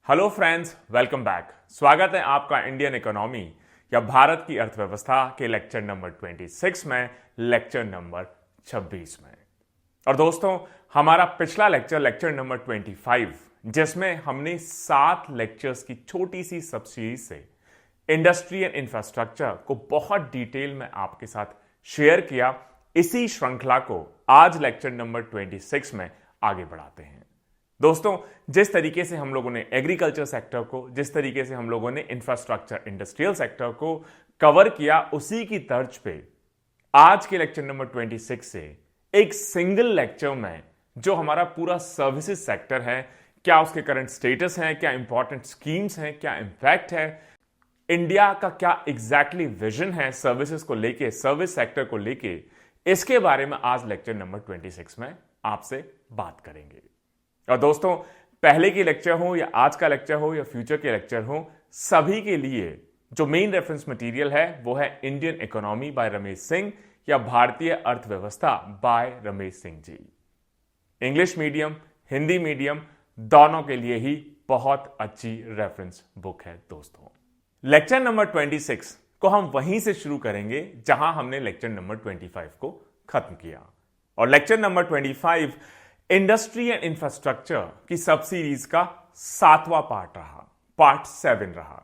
Hello friends, welcome back. स्वागत है आपका इंडियन इकोनॉमी या भारत की अर्थव्यवस्था के लेक्चर नंबर 26 में, लेक्चर नंबर 26 में। और दोस्तों, हमारा पिछला लेक्चर नंबर 25, जिसमें हमने 7 लेक्चर्स की छोटी सी सब सीरीज से इंडस्ट्री एंड इंफ्रास्ट्रक्चर को बहुत डिटेल में आपके साथ शेयर किया, इसी श्रृंखला को आज लेक्चर नंबर 26 में आगे बढ़ाते हैं। दोस्तों, जिस तरीके से हम लोगों ने एग्रीकल्चर सेक्टर को, जिस तरीके से हम लोगों ने इंफ्रास्ट्रक्चर इंडस्ट्रियल सेक्टर को कवर किया, उसी की तर्ज पे आज के लेक्चर नंबर 26 से एक सिंगल लेक्चर में जो हमारा पूरा सर्विसेज सेक्टर है, क्या उसके करंट स्टेटस है, क्या इंपॉर्टेंट स्कीम्स हैं, क्या इंपैक्ट है, इंडिया का क्या एग्जैक्टली विजन है सर्विसेज को लेके, सर्विस सेक्टर को लेके, इसके बारे में आज लेक्चर नंबर 26 में आपसे बात करेंगे। और दोस्तों, पहले की लेक्चर हो या आज का लेक्चर हो या फ्यूचर के लेक्चर हो, सभी के लिए जो मेन रेफरेंस मटेरियल है वो है Indian economy bye Ramesh Singh या भारतीय अर्थव्यवस्था bye Ramesh Singh ji. English medium, Hindi medium, दोनों के लिए ही बहुत अच्छी रेफरेंस बुक है। दोस्तों, लेक्चर नंबर 26 को हम वहीं से शुरू करेंगे जहां हमने लेक्चर नंबर 25 को खत्म किया। और lecture number 25 industry and infrastructure की सब सीरीज का 7वां पार्ट रहा, पार्ट 7 रहा।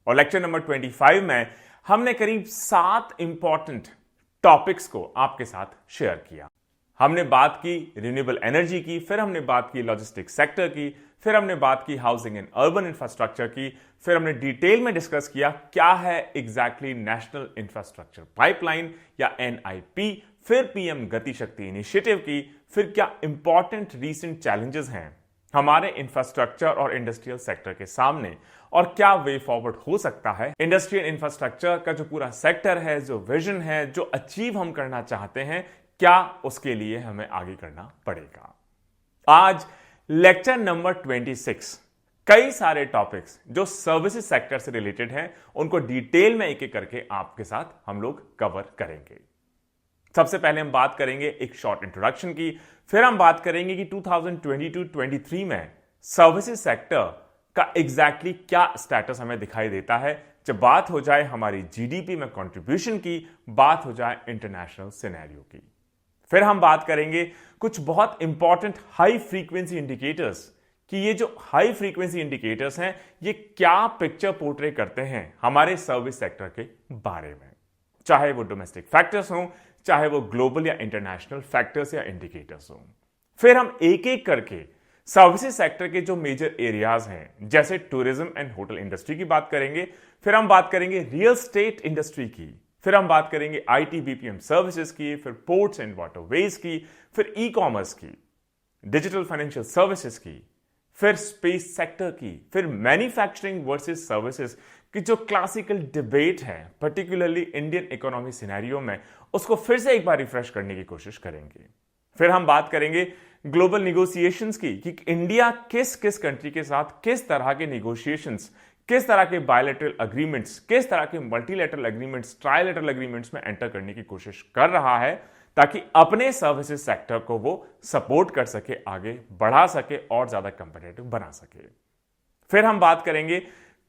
और लेक्चर नंबर 25 में हमने करीब 7 इंपॉर्टेंट टॉपिक्स को आपके साथ शेयर किया। हमने बात की रिन्यूएबल एनर्जी की, फिर हमने बात की लॉजिस्टिक्स सेक्टर की, फिर हमने बात की हाउसिंग एंड अर्बन इंफ्रास्ट्रक्चर की, फिर हमने डिटेल में डिस्कस किया क्या है एग्जैक्टली नेशनल इंफ्रास्ट्रक्चर पाइपलाइन या NIP, फिर पीएम गति शक्ति इनिशिएटिव की, फिर क्या इंपॉर्टेंट रीसेंट चैलेंजेस हैं हमारे इंफ्रास्ट्रक्चर और इंडस्ट्रियल सेक्टर के सामने, और क्या वे फॉरवर्ड हो सकता है इंडस्ट्रियल इंफ्रास्ट्रक्चर का जो पूरा सेक्टर है, जो विजन है, जो अचीव हम करना चाहते हैं, क्या उसके लिए हमें आगे करना पड़ेगा। आज लेक्चर नंबर 26 कई सारे टॉपिक्स जो सर्विसेज सेक्टर से रिलेटेड हैं, उनको डिटेल में एक एक करके आपके साथ हम लोग कवर करेंगे। सबसे पहले हम बात करेंगे एक शॉर्ट इंट्रोडक्शन की, फिर हम बात करेंगे कि 2022-23 में सर्विसेज सेक्टर का एग्जैक्टली क्या स्टेटस हमें दिखाई देता है, जब बात हो जाए हमारी जीडीपी में कंट्रीब्यूशन की, बात हो जाए इंटरनेशनल सिनेरियो की। फिर हम बात करेंगे कुछ बहुत इंपॉर्टेंट हाई फ्रीक्वेंसी इंडिकेटर्स कि ये जो हाई फ्रीक्वेंसी इंडिकेटर्स हैं, ये क्या पिक्चर पोर्ट्रे करते हैं हमारे सर्विस सेक्टर के बारे में, चाहे वो डोमेस्टिक फैक्टर्स हों, चाहे वो ग्लोबल या इंटरनेशनल फैक्टर्स या इंडिकेटर्स हों। फिर हम एक एक करके सर्विसेज सेक्टर के जो मेजर एरियाज हैं, जैसे टूरिज्म एंड होटल इंडस्ट्री की बात करेंगे, फिर हम बात करेंगे रियल स्टेट इंडस्ट्री की, फिर हम बात करेंगे IT BPM सर्विसेज की, फिर पोर्ट्स एंड वाटरवेज की, फिर ई-कॉमर्स की, डिजिटल फाइनेंशियल सर्विसेज की, फिर स्पेस सेक्टर की, फिर मैन्युफैक्चरिंग वर्सेस सर्विसेज की जो क्लासिकल डिबेट है पर्टिकुलरली इंडियन इकोनॉमी सिनेरियो में, उसको फिर से एक बार रिफ्रेश करने की कोशिश करेंगे। फिर हम बात करेंगे ग्लोबल निगोशिएशंस की कि इंडिया किस किस कंट्री के साथ किस तरह के निगोशिएशंस, किस तरह के बायलैटरल एग्रीमेंट्स, किस तरह के मल्टीलैटरल एग्रीमेंट्स, ट्राइलैटरल एग्रीमेंट्स में एंटर करने की कोशिश कर रहा है, ताकि अपने सर्विसेज सेक्टर को वो सपोर्ट कर सके, आगे बढ़ा सके और ज्यादा कंपेटिटिव बना सके। फिर हम बात करेंगे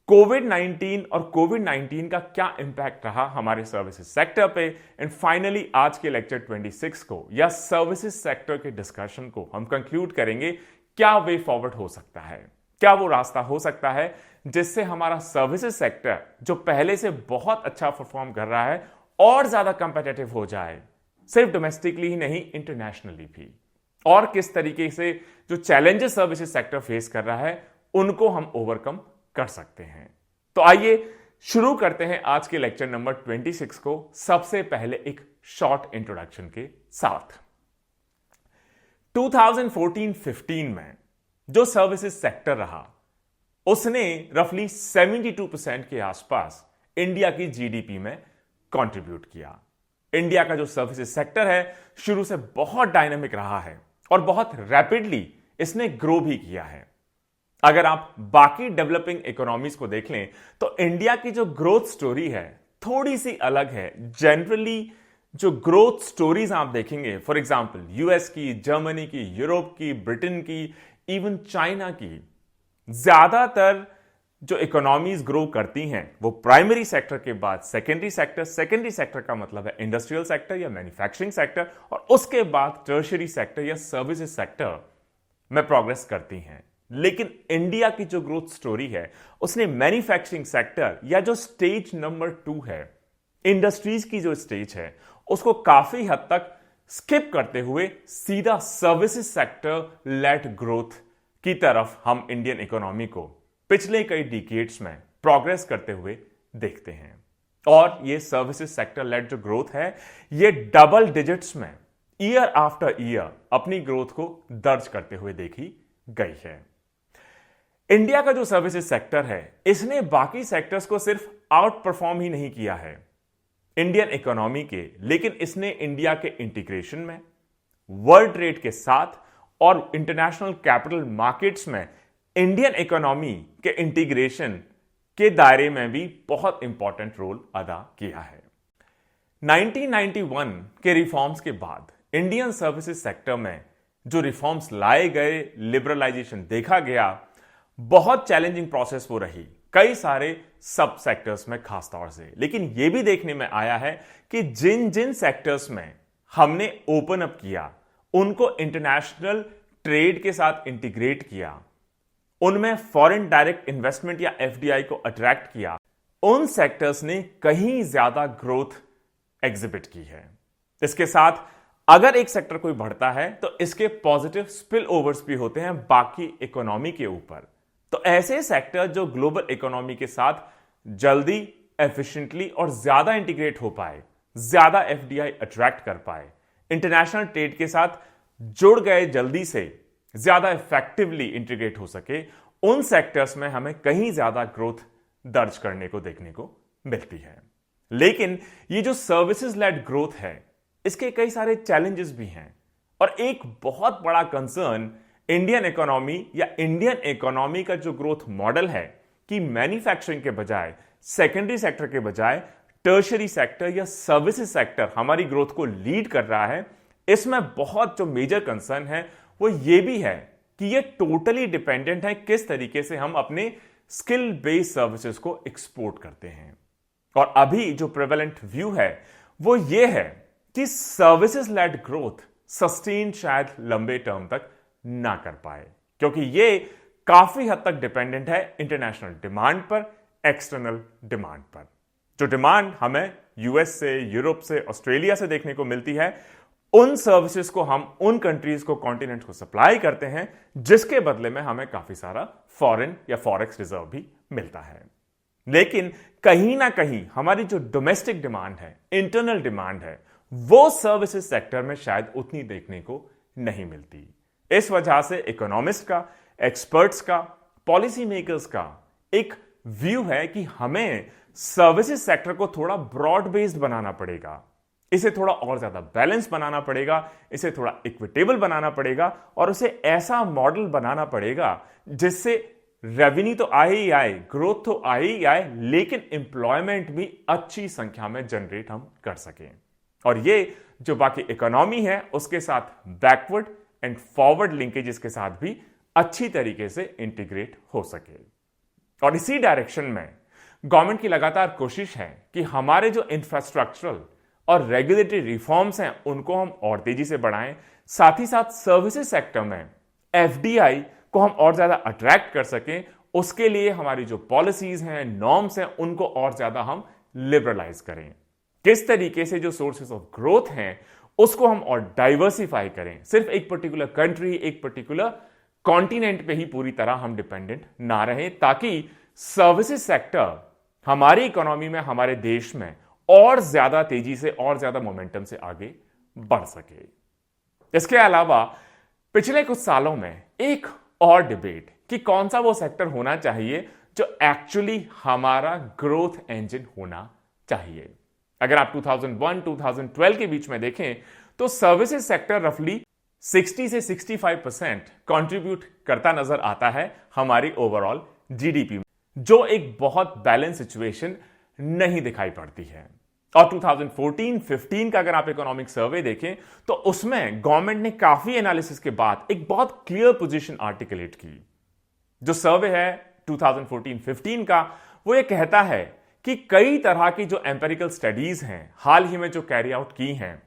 कोविड-19 और कोविड-19 का क्या इंपैक्ट रहा हमारे सर्विसेज सेक्टर पे, एंड फाइनली आज के लेक्चर 26 को या सर्विसेज सेक्टर के डिस्कशन को हम कंक्लूड करेंगे क्या वे फॉरवर्ड हो सकता है, क्या वो रास्ता हो सकता है जिससे हमारा सर्विसेज सेक्टर जो पहले से बहुत अच्छा परफॉर्म कर रहा है और ज्यादा कंपेटिटिव हो जाए, सिर्फ डोमेस्टिकली ही नहीं इंटरनेशनली भी, और किस तरीके से जो चैलेंजेस सर्विसेज सेक्टर फेस कर रहा है उनको हम ओवरकम कर सकते हैं। तो आइए शुरू करते हैं आज के लेक्चर नंबर 26 को सबसे पहले एक शॉर्ट इंट्रोडक्शन के साथ। 2014-15 में जो सर्विसेज सेक्टर रहा, उसने रफली 72% के आसपास इंडिया की जीडीपी में कंट्रीब्यूट किया। इंडिया का जो सर्विसेज सेक्टर है शुरू से बहुत डायनामिक रहा है और बहुत रैपिडली इसने ग्रो भी किया है। अगर आप बाकी डेवलपिंग इकोनॉमीज को देख लें तो इंडिया की जो ग्रोथ स्टोरी है थोड़ी सी अलग है। जनरली जो ग्रोथ स्टोरीज आप देखेंगे, फॉर एग्जांपल यूएस की, जर्मनी की, यूरोप की, ब्रिटेन की, इवन चाइना की, ज्यादातर जो इकोनॉमीज ग्रो करती हैं वो प्राइमरी सेक्टर के बाद सेकेंडरी सेक्टर, सेकेंडरी सेक्टर का मतलब है इंडस्ट्रियल सेक्टर या मैन्युफैक्चरिंग सेक्टर, और उसके बाद टर्शियरी सेक्टर या सर्विसेज सेक्टर में प्रोग्रेस करती हैं। लेकिन इंडिया की जो ग्रोथ स्टोरी है उसने मैन्युफैक्चरिंग सेक्टर या जो स्टेज नंबर 2 है, इंडस्ट्रीज की जो स्टेज है, उसको काफी हद तक स्किप करते हुए सीधा सर्विसेज सेक्टर लेड ग्रोथ की तरफ हम इंडियन इकोनॉमी को पिछले कई डिकेड्स में प्रोग्रेस करते हुए देखते हैं। और ये सर्विसेज सेक्टर लेड जो ग्रोथ है ये डबल डिजिट्स में ईयर आफ्टर ईयर अपनी ग्रोथ को दर्ज करते हुए देखी गई है। इंडिया का जो सर्विसेज सेक्टर है इसने बाकी सेक्टर्स को सिर्फ आउट परफॉर्म ही नहीं किया है इंडियन इकोनॉमी के, लेकिन इसने इंडिया के इंटीग्रेशन में, वर्ल्ड ट्रेड के साथ और इंटरनेशनल कैपिटल मार्केट्स में इंडियन इकोनॉमी के इंटीग्रेशन के दायरे में भी बहुत इंपॉर्टेंट रोल अदा किया है। 1991 के रिफॉर्म्स के बाद इंडियन सर्विसेज सेक्टर में जो रिफॉर्म्स लाए गए, लिबरलाइजेशन देखा गया, बहुत चैलेंजिंग प्रोसेस वो रही कई सारे सब सेक्टर्स में खास तौर से। लेकिन यह भी देखने में आया है कि जिन जिन सेक्टर्स में हमने ओपन अप किया, उनको इंटरनेशनल ट्रेड के साथ इंटीग्रेट किया, उनमें फॉरेन डायरेक्ट इन्वेस्टमेंट या एफडीआई को अट्रैक्ट किया, उन सेक्टर्स ने कहीं ज्यादा ग्रोथ एग्जिबिट की है। इसके साथ अगर एक सेक्टर कोई बढ़ता है तो इसके पॉजिटिव स्पिल ओवर्स भी होते हैं बाकी इकोनॉमी के ऊपर। तो ऐसे सेक्टर जो ग्लोबल इकोनॉमी के साथ जल्दी, एफिशिएंटली और ज्यादा इंटीग्रेट हो पाए, ज्यादा एफडीआई अट्रैक्ट कर पाए, इंटरनेशनल ट्रेड के साथ जुड़ गए, जल्दी से ज्यादा इफेक्टिवली इंटीग्रेट हो सके, उन सेक्टर्स में हमें कहीं ज्यादा ग्रोथ दर्ज करने को देखने को मिलती है। लेकिन ये जो सर्विसेज लेड ग्रोथ है इसके कई सारे चैलेंजेस भी हैं, और एक बहुत बड़ा कंसर्न इंडियन इकोनॉमी या इंडियन इकोनॉमी का जो ग्रोथ मॉडल है कि मैन्युफैक्चरिंग के बजाय, सेकेंडरी सेक्टर के बजाय टर्शियरी सेक्टर या सर्विसेज सेक्टर हमारी ग्रोथ को लीड कर रहा है, इसमें बहुत जो मेजर कंसर्न है वो ये भी है कि ये टोटली डिपेंडेंट है किस तरीके से हम अपने स्किल बेस्ड सर्विसेज को एक्सपोर्ट करते हैं। और अभी जो प्रेवेलेंट व्यू है वो ये है कि सर्विसेज लेड ग्रोथ सस्टेन शायद लंबे टर्म तक ना कर पाए, क्योंकि ये काफी हद तक डिपेंडेंट है इंटरनेशनल डिमांड पर, एक्सटर्नल डिमांड पर। जो डिमांड हमें यूएस से, यूरोप से, ऑस्ट्रेलिया से देखने को मिलती है, उन सर्विसेज को हम उन कंट्रीज को, कॉन्टिनेंट को सप्लाई करते हैं, जिसके बदले में हमें काफी सारा फॉरेन या फॉरेक्स रिजर्व भी मिलता है। लेकिन कहीं ना कहीं हमारी जो डोमेस्टिक डिमांड है, इंटरनल डिमांड है, वो सर्विसेज सेक्टर में शायद उतनी देखने को नहीं मिलती। इस वजह से इकोनॉमिस्ट का, एक्सपर्ट्स का, पॉलिसी मेकर्स का एक व्यू है कि हमें सर्विसेज सेक्टर को थोड़ा ब्रॉड बेस्ड बनाना पड़ेगा, इसे थोड़ा और ज्यादा बैलेंस बनाना पड़ेगा, इसे थोड़ा इक्विटेबल बनाना पड़ेगा, और उसे ऐसा मॉडल बनाना पड़ेगा जिससे रेवेन्यू तो आए ही आए, ग्रोथ तो आए ही आए, लेकिन एम्प्लॉयमेंट भी अच्छी संख्या में जनरेट हम कर सकें, और ये जो बाकी इकोनॉमी है उसके साथ बैकवर्ड एंड फॉरवर्ड लिंकेजेस के साथ भी अच्छी तरीके से इंटीग्रेट हो सके। और इसी डायरेक्शन में गवर्नमेंट की लगातार कोशिश है कि हमारे जो इंफ्रास्ट्रक्चरल और रेगुलेटरी रिफॉर्म्स हैं उनको हम और तेजी से बढ़ाएं, साथ ही साथ सर्विसेज सेक्टर में एफडीआई को हम और ज्यादा अट्रैक्ट कर सकें। उसके लिए हमारी जो पॉलिसीज हैं, नॉर्म्स हैं, उनको और ज्यादा हम लिबरलाइज करें। किस तरीके से जो सोर्सेस ऑफ ग्रोथ हैं उसको हम और डाइवर्सिफाई करें, सिर्फ एक पर्टिकुलर कंट्री, एक पर्टिकुलर कॉन्टिनेंट पे ही पूरी तरह हम डिपेंडेंट ना रहें, ताकि सर्विसेज सेक्टर हमारी इकोनॉमी में, हमारे देश में और ज्यादा तेजी से और ज्यादा मोमेंटम से आगे बढ़ सके। इसके अलावा पिछले कुछ सालों में एक और डिबेट कि कौन सा वो सेक्टर होना चाहिए जो एक्चुअली हमारा ग्रोथ इंजन होना चाहिए। अगर आप 2001-2012 के बीच में देखें तो सर्विसेज सेक्टर रफली 60 से 65% कंट्रीब्यूट करता नजर आता है हमारी ओवरऑल जीडीपी में, जो एक बहुत बैलेंस सिचुएशन नहीं दिखाई पड़ती है। और 2014-15 का अगर आप इकोनॉमिक सर्वे देखें तो उसमें गवर्नमेंट ने काफी एनालिसिस के बाद एक बहुत क्लियर पोजीशन आर्टिकुलेट की, जो सर्वे है 2014-15 का, वो ये कहता है कि कई तरह की जो एम्पेरिकल स्टडीज हैं हाल ही में जो कैरी आउट की हैं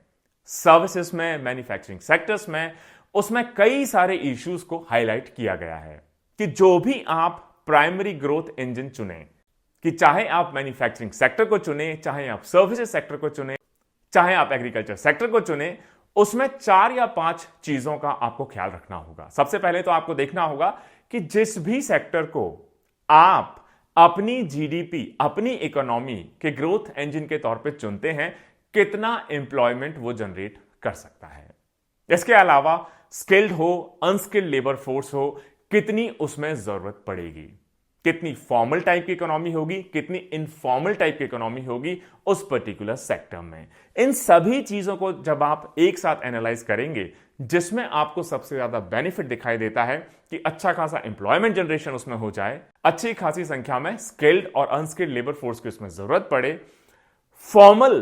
सर्विसेज में, मैन्युफैक्चरिंग सेक्टर्स में, उसमें कई सारे इश्यूज को हाईलाइट किया गया है कि जो भी आप प्राइमरी ग्रोथ इंजन चुने, कि चाहे आप मैन्युफैक्चरिंग सेक्टर को चुने, चाहे आप सर्विसेज सेक्टर को चुने, चाहे आप एग्रीकल्चर सेक्टर को चुने, उसमें 4 या 5 चीजों का आपको ख्याल रखना होगा। सबसे पहले तो आपको देखना होगा कि जिस भी सेक्टर को आप अपनी जीडीपी, अपनी इकोनॉमी के ग्रोथ इंजन के तौर पे चुनते हैं, कितना एम्प्लॉयमेंट वो जनरेट कर सकता है। इसके अलावा स्किल्ड हो, अनस्किल्ड लेबर फोर्स हो, कितनी उसमें जरूरत पड़ेगी, कितनी फॉर्मल टाइप की इकोनॉमी होगी, कितनी इनफॉर्मल टाइप की इकोनॉमी होगी उस पर्टिकुलर सेक्टर में। इन सभी चीजों को जब आप एक साथ एनालाइज करेंगे, जिसमें आपको सबसे ज्यादा बेनिफिट दिखाई देता है कि अच्छा खासा एम्प्लॉयमेंट जनरेशन उसमें हो जाए, अच्छी खासी संख्या में स्किल्ड और अनस्किल्ड लेबर फोर्स की उसमें जरूरत पड़े, फॉर्मल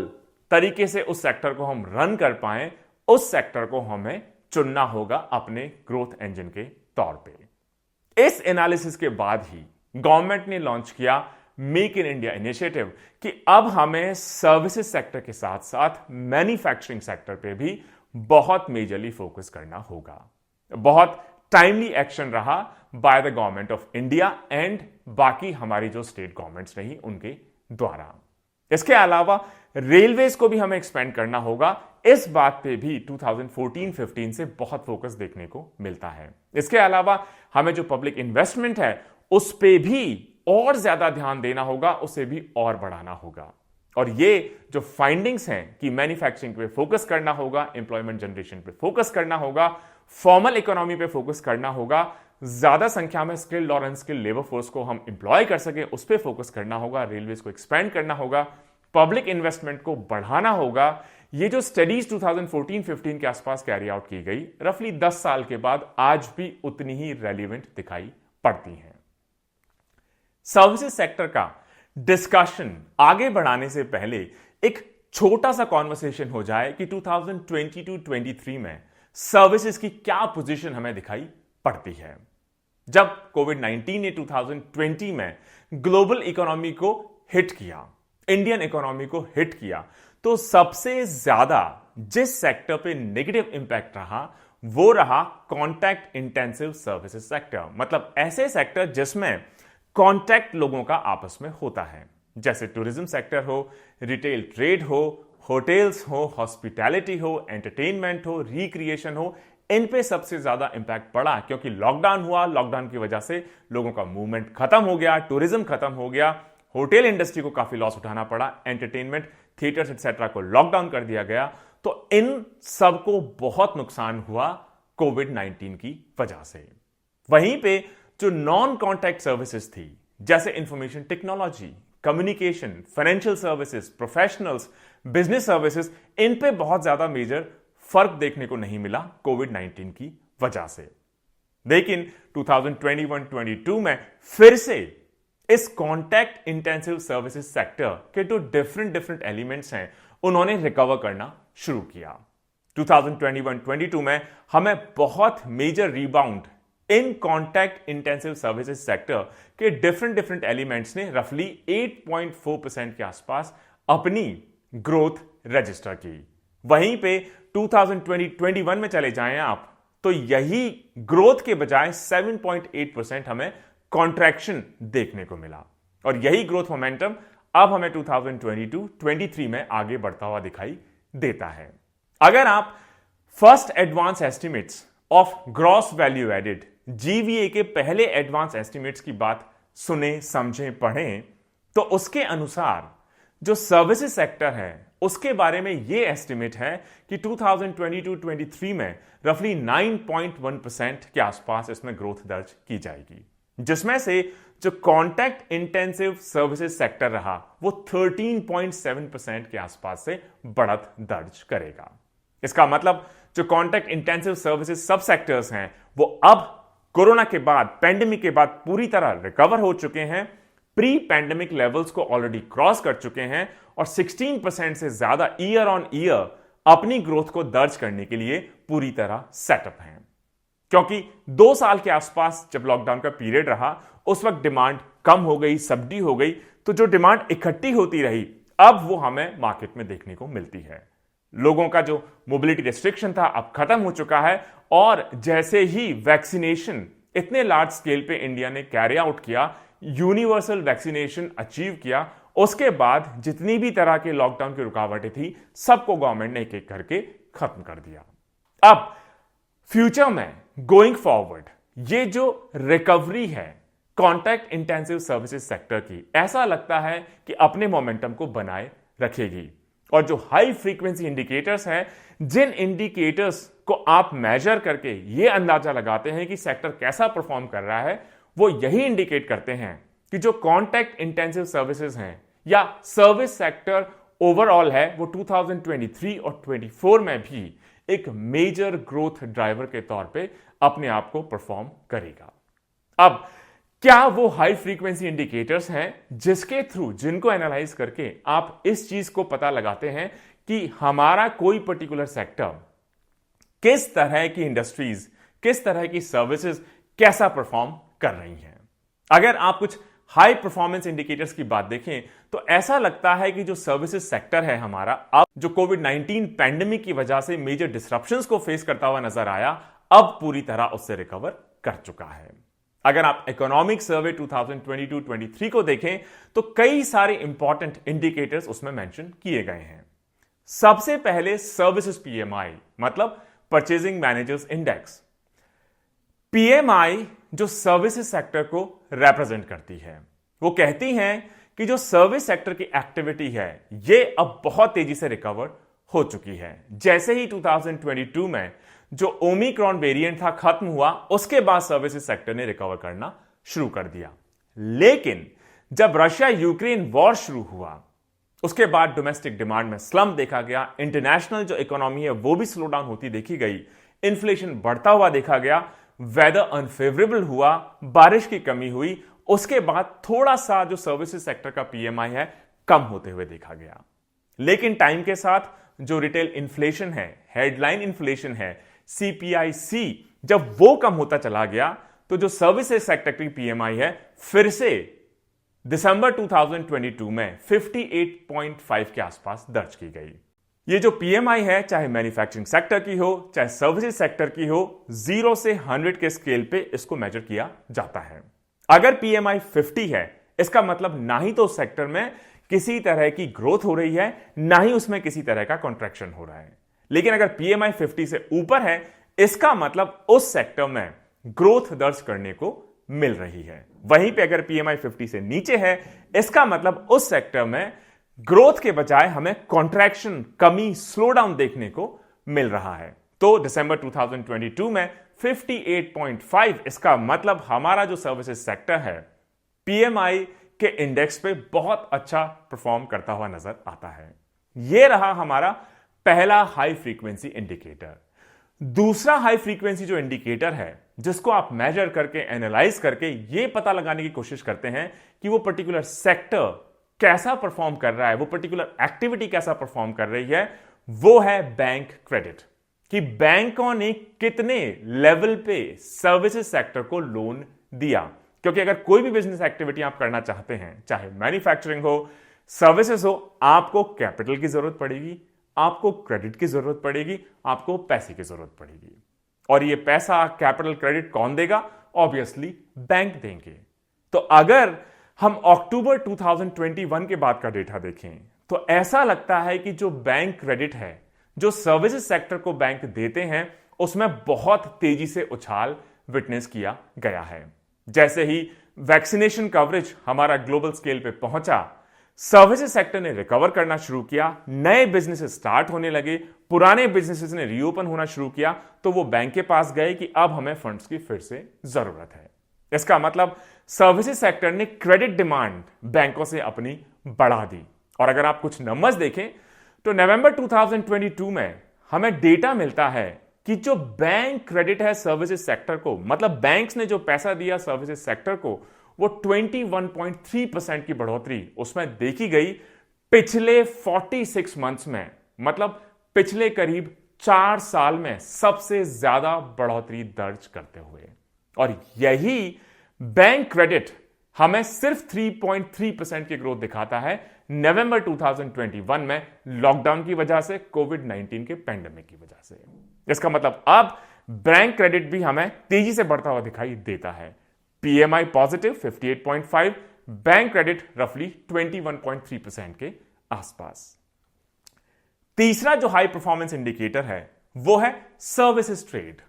तरीके से उस सेक्टर को हम रन कर पाए, उस सेक्टर को हमें चुनना होगा अपने ग्रोथ इंजन के तौर पे। इस एनालिसिस के बाद ही गवर्नमेंट ने लॉन्च किया मेक इन इंडिया इनिशिएटिव कि अब हमें सर्विसेज सेक्टर के साथ साथ मैन्युफैक्चरिंग सेक्टर पे भी बहुत मेजरली फोकस करना होगा। बहुत टाइमली एक्शन रहा by the government of India and बाकी हमारी जो स्टेट गवर्नमेंट्स रही उनके द्वारा। इसके अलावा रेलवेज को भी हमें एक्सपेंड करना होगा। इस बात पे भी 2014-15 से बहुत फोकस देखने को मिलता है। इसके अलावा हमें जो पब्लिक इन्वेस्टमेंट है उस पे भी और ज्यादा ध्यान देना होगा, उसे भी और बढ़ाना होगा। और ये जो फाइंडिंग्स हैं कि मैन्युफैक्चरिंग पे फोकस करना होगा, एम्प्लॉयमेंट जनरेशन पे फोकस करना होगा, फॉर्मल इकोनॉमी पे फोकस करना होगा, ज्यादा संख्या में स्किल्ड और अनस्किल्ड लेबर फोर्स को हम एम्प्लॉय कर सके उस पर फोकस करना होगा, रेलवेज को एक्सपेंड करना होगा, पब्लिक इन्वेस्टमेंट को बढ़ाना होगा। ये जो स्टडीज 2014-15 के आसपास कैरी आउट की गई, रफली 10 साल के बाद आज भी उतनी ही रेलिवेंट दिखाई पड़ती हैं। सर्विसेज सेक्टर का डिस्कशन आगे बढ़ाने से पहले एक छोटा सा कॉन्वर्सेशन हो जाए कि 2022-23 में सर्विसेज की क्या पोजीशन हमें दिखाई पड़ती है। जब कोविड-19 ने 2020 में ग्लोबल इकोनॉमी को हिट किया, इंडियन इकोनॉमी को हिट किया, तो सबसे ज्यादा जिस सेक्टर पे नेगेटिव इंपैक्ट रहा वो रहा कॉन्टैक्ट इंटेंसिव सर्विसेज सेक्टर। मतलब ऐसे सेक्टर जिसमें कॉन्टैक्ट लोगों का आपस में होता है, जैसे टूरिज्म सेक्टर हो, रिटेल ट्रेड हो, होटल्स हो, हॉस्पिटैलिटी हो, एंटरटेनमेंट हो, रिक्रिएशन हो। इन पे सबसे ज्यादा इंपैक्ट पड़ा क्योंकि लॉकडाउन हुआ, लॉकडाउन की वजह से लोगों का मूवमेंट खत्म हो गया, टूरिज्म खत्म हो गया, होटल इंडस्ट्री को काफी लॉस उठाना पड़ा, एंटरटेनमेंट, थिएटर्स एक्सेट्रा को लॉकडाउन कर दिया गया। तो इन सबको बहुत नुकसान हुआ कोविड-19 की वजह से। वहीं पे जो नॉन कॉन्टैक्ट सर्विसेज थी, जैसे information technology, communication, financial services, professionals, business services, इन पे बहुत ज्यादा मेजर फर्क देखने को नहीं मिला कोविड-19 की वजह से। लेकिन 2021-22 में फिर से इस कॉन्टैक्ट इंटेंसिव सर्विसेज सेक्टर के जो डिफरेंट एलिमेंट्स हैं उन्होंने रिकवर करना शुरू किया। 2021-22 में हमें बहुत major rebound in contact intensive services sector के डिफरेंट एलिमेंट्स ने रफली 8.4% के आसपास अपनी ग्रोथ रजिस्टर की। वहीं पे 2020-21 में चले जाएं आप तो यही ग्रोथ के बजाय 7.8% हमें कॉन्ट्रैक्शन देखने को मिला। और यही ग्रोथ मोमेंटम अब हमें 2022-23 में आगे बढ़ता हुआ दिखाई देता है। अगर आप first advance estimates of gross value added GVA के पहले एडवांस एस्टिमेट्स की बात सुने, समझें, पढ़ें, तो उसके अनुसार जो सर्विसेज सेक्टर है उसके बारे में यह एस्टिमेट है कि 2022-23 में रफली 9.1% के आसपास इसमें ग्रोथ दर्ज की जाएगी, जिसमें से जो कॉन्टैक्ट इंटेंसिव सर्विसेज सेक्टर रहा वो 13.7% के आसपास से बढ़त दर्ज करेगा। इसका मतलब जो कॉन्टैक्ट इंटेंसिव सर्विसेज सब सेक्टर्स हैं वो अब कोरोना के बाद, पैंडेमिक के बाद पूरी तरह रिकवर हो चुके हैं, प्री पैंडेमिक लेवल्स को ऑलरेडी क्रॉस कर चुके हैं और 16% से ज्यादा ईयर ऑन ईयर अपनी ग्रोथ को दर्ज करने के लिए पूरी तरह सेटअप हैं। क्योंकि 2 साल के आसपास जब लॉकडाउन का पीरियड रहा उस वक्त डिमांड कम हो गई, सबडी हो गई, तो जो डिमांड इकट्ठी होती रही अब वो हमें मार्केट में देखने को मिलती है। लोगों का जो मोबिलिटी रिस्ट्रिक्शन था अब खत्म हो चुका है और जैसे ही वैक्सीनेशन इतने लार्ज स्केल पे इंडिया ने कैरी आउट किया, यूनिवर्सल वैक्सीनेशन अचीव किया, उसके बाद जितनी भी तरह के लॉकडाउन की रुकावटें थी सबको गवर्नमेंट ने एक एक करके खत्म कर दिया। अब फ्यूचर में गोइंग फॉरवर्ड ये जो रिकवरी है कॉन्टैक्ट इंटेंसिव सर्विसेज सेक्टर की, ऐसा लगता है कि अपने मोमेंटम को बनाए रखेगी। और जो हाई फ्रीक्वेंसी इंडिकेटर्स हैं, जिन इंडिकेटर्स को आप मेजर करके ये अंदाजा लगाते हैं कि सेक्टर कैसा परफॉर्म कर रहा है, वो यही इंडिकेट करते हैं कि जो कॉन्टैक्ट इंटेंसिव सर्विसेज हैं या सर्विस सेक्टर ओवरऑल है वो 2023 और 24 में भी एक मेजर ग्रोथ ड्राइवर के तौर पे अपने आप को परफॉर्म करेगा। अब क्या वो हाई फ्रीक्वेंसी इंडिकेटर्स हैं जिसके थ्रू, जिनको एनालाइज करके आप इस चीज को पता लगाते हैं कि हमारा कोई पर्टिकुलर सेक्टर, किस तरह की इंडस्ट्रीज, किस तरह की सर्विसेज कैसा परफॉर्म कर रही हैं। अगर आप कुछ हाई परफॉर्मेंस इंडिकेटर्स की बात देखें तो ऐसा लगता है कि जो सर्विसेज सेक्टर है हमारा, अब जो कोविड-19 पैंडेमिक की वजह से मेजर डिसरप्शंस को फेस करता हुआ नजर आया, अब पूरी तरह उससे रिकवर कर चुका है। अगर आप इकोनॉमिक सर्वे 2022-23 को देखें तो कई सारे इंपॉर्टेंट इंडिकेटर्स उसमें मेंशन किए गए हैं। सबसे पहले सर्विसेज पीएमआई मतलब परचेजिंग मैनेजर्स इंडेक्स। पीएमआई जो सर्विसेज सेक्टर को रिप्रेजेंट करती है, वो कहती हैं कि जो सर्विस सेक्टर की एक्टिविटी है ये अब बहुत तेजी से रिकवर हो चुकी है। जैसे ही 2022 में जो ओमिक्रॉन वेरिएंट था खत्म हुआ, उसके बाद सर्विसेज सेक्टर ने रिकवर करना शुरू कर दिया। लेकिन जब रशिया यूक्रेन वॉर शुरू हुआ उसके बाद डोमेस्टिक डिमांड में स्लम्प देखा गया, इंटरनेशनल जो इकोनॉमी है वो भी स्लो डाउन होती देखी गई, इन्फ्लेशन बढ़ता हुआ देखा गया, वेदर अनफेवरेबल हुआ, बारिश की कमी हुई, उसके बाद थोड़ा सा जो सर्विसेज सेक्टर का पीएमआई है कम होते हुए देखा गया। लेकिन टाइम के साथ जो रिटेल इन्फ्लेशन है, हेडलाइन इन्फ्लेशन है, सीपीआईसी, जब वो कम होता चला गया तो जो सर्विसेज सेक्टर की पीएमआई है फिर से दिसंबर 2022 में 58.5 के आसपास दर्ज की गई। ये जो पीएमआई है चाहे मैन्युफैक्चरिंग सेक्टर की हो चाहे सर्विसेज सेक्टर की हो, 0 से 100 के स्केल पे इसको मेजर किया जाता है। अगर पीएमआई 50 है इसका मतलब ना ही तो उस सेक्टर में किसी तरह की ग्रोथ हो रही है ना ही उसमें किसी तरह का कॉन्ट्रैक्शन हो रहा है। लेकिन अगर पीएमआई 50 से ऊपर है इसका मतलब उस सेक्टर में ग्रोथ दर्ज करने को मिल रही है। वहीं पे अगर पीएमआई 50 से नीचे है इसका मतलब उस सेक्टर में ग्रोथ के बजाय हमें कॉन्ट्रैक्शन, कमी, स्लो डाउन देखने को मिल रहा है। तो दिसंबर 2022 में 58.5 इसका मतलब हमारा जो सर्विसेज सेक्टर है पीएमआई के इंडेक्स पे बहुत अच्छा परफॉर्म करता हुआ नजर आता है। यह रहा हमारा पहला हाई फ्रीक्वेंसी इंडिकेटर। दूसरा हाई फ्रीक्वेंसी जो इंडिकेटर है जिसको आप मेजर करके, एनालाइज करके यह पता लगाने की कोशिश करते हैं कि वो पर्टिकुलर सेक्टर कैसा परफॉर्म कर रहा है, वो पर्टिकुलर एक्टिविटी कैसा परफॉर्म कर रही है, वो है बैंक क्रेडिट। कि बैंकों ने कितने लेवल पे सर्विसेज सेक्टर को लोन दिया। क्योंकि अगर कोई भी बिजनेस एक्टिविटी आप करना चाहते हैं, चाहे मैन्युफैक्चरिंग हो, सर्विसेज हो, आपको कैपिटल की जरूरत पड़ेगी, आपको क्रेडिट की जरूरत पड़ेगी, आपको पैसे की जरूरत पड़ेगी। और ये पैसा, कैपिटल, क्रेडिट कौन देगा? ऑब्वियसली बैंक देंगे। तो अगर हम अक्टूबर 2021 के बाद का डेटा देखें तो ऐसा लगता है कि जो बैंक क्रेडिट है, जो सर्विसेज सेक्टर को बैंक देते हैं, उसमें बहुत तेजी से उछाल विटनेस किया गया है। जैसे ही वैक्सीनेशन कवरेज हमारा ग्लोबल स्केल पे पहुंचा, सर्विसेज सेक्टर ने रिकवर करना शुरू किया, नए बिजनेसेस स्टार्ट होने लगे, पुराने बिजनेसेस ने रीओपन होना शुरू किया, तो वो बैंक के पास गए कि अब हमें फंड्स की फिर से जरूरत है। इसका मतलब सर्विसेज सेक्टर ने क्रेडिट डिमांड बैंकों से अपनी बढ़ा दी। और अगर आप कुछ नंबर्स देखें तो नवंबर 2022 में हमें डेटा मिलता है कि जो बैंक क्रेडिट है सर्विसेज सेक्टर को, मतलब बैंक्स ने जो पैसा दिया सर्विसेज सेक्टर को, वो 21.3% की बढ़ोतरी उसमें देखी गई पिछले 46 मंथ्स में। मतलब पिछले करीब 4 साल में सबसे ज्यादा बढ़ोतरी दर्ज करते हुए। और यही बैंक क्रेडिट हमें सिर्फ 3.3% की ग्रोथ दिखाता है नवंबर 2021 में, लॉकडाउन की वजह से, कोविड-19 के पैंडेमिक की वजह से। इसका मतलब अब बैंक क्रेडिट भी हमें तेजी से बढ़ता हुआ दिखाई देता है। पीएमआई पॉजिटिव 58.5, बैंक क्रेडिट रफली 21.3% के आसपास। तीसरा जो हाई परफॉर्मेंस इंडिकेटर है वो है सर्विसेज ट्रेड,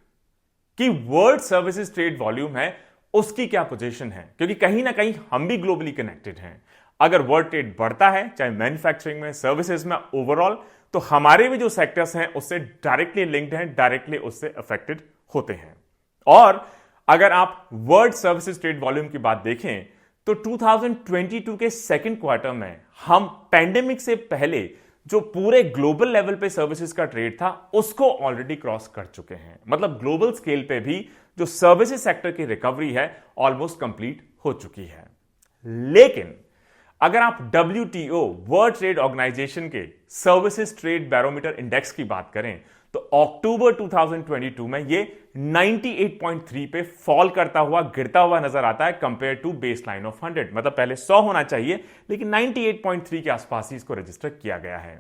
कि वर्ल्ड सर्विसेज ट्रेड वॉल्यूम है उसकी क्या पोजीशन है, क्योंकि कहीं ना कहीं हम भी ग्लोबली कनेक्टेड हैं। अगर वर्ल्ड ट्रेड बढ़ता है, चाहे मैन्युफैक्चरिंग में, सर्विसेज में, ओवरऑल, तो हमारे भी जो सेक्टर्स हैं उससे डायरेक्टली लिंक्ड हैं, डायरेक्टली उससे अफेक्टेड होते हैं। और अगर आप वर्ल्ड सर्विसेज ट्रेड वॉल्यूम की बात देखें तो 2022 के सेकेंड क्वार्टर में हम पैंडेमिक से पहले जो पूरे ग्लोबल लेवल पे सर्विसेज का ट्रेड था उसको ऑलरेडी क्रॉस कर चुके हैं। मतलब ग्लोबल स्केल पे भी जो सर्विसेज सेक्टर की रिकवरी है ऑलमोस्ट कंप्लीट हो चुकी है। लेकिन अगर आप WTO वर्ल्ड ट्रेड ऑर्गेनाइजेशन के सर्विसेज ट्रेड बैरोमीटर इंडेक्स की बात करें तो अक्टूबर 2022 में ये 98.3 पे फॉल करता हुआ, गिरता हुआ नजर आता है compare to base line of 100। मतलब पहले 100 होना चाहिए, लेकिन 98.3 के आसपास ही इसको रजिस्टर किया गया है।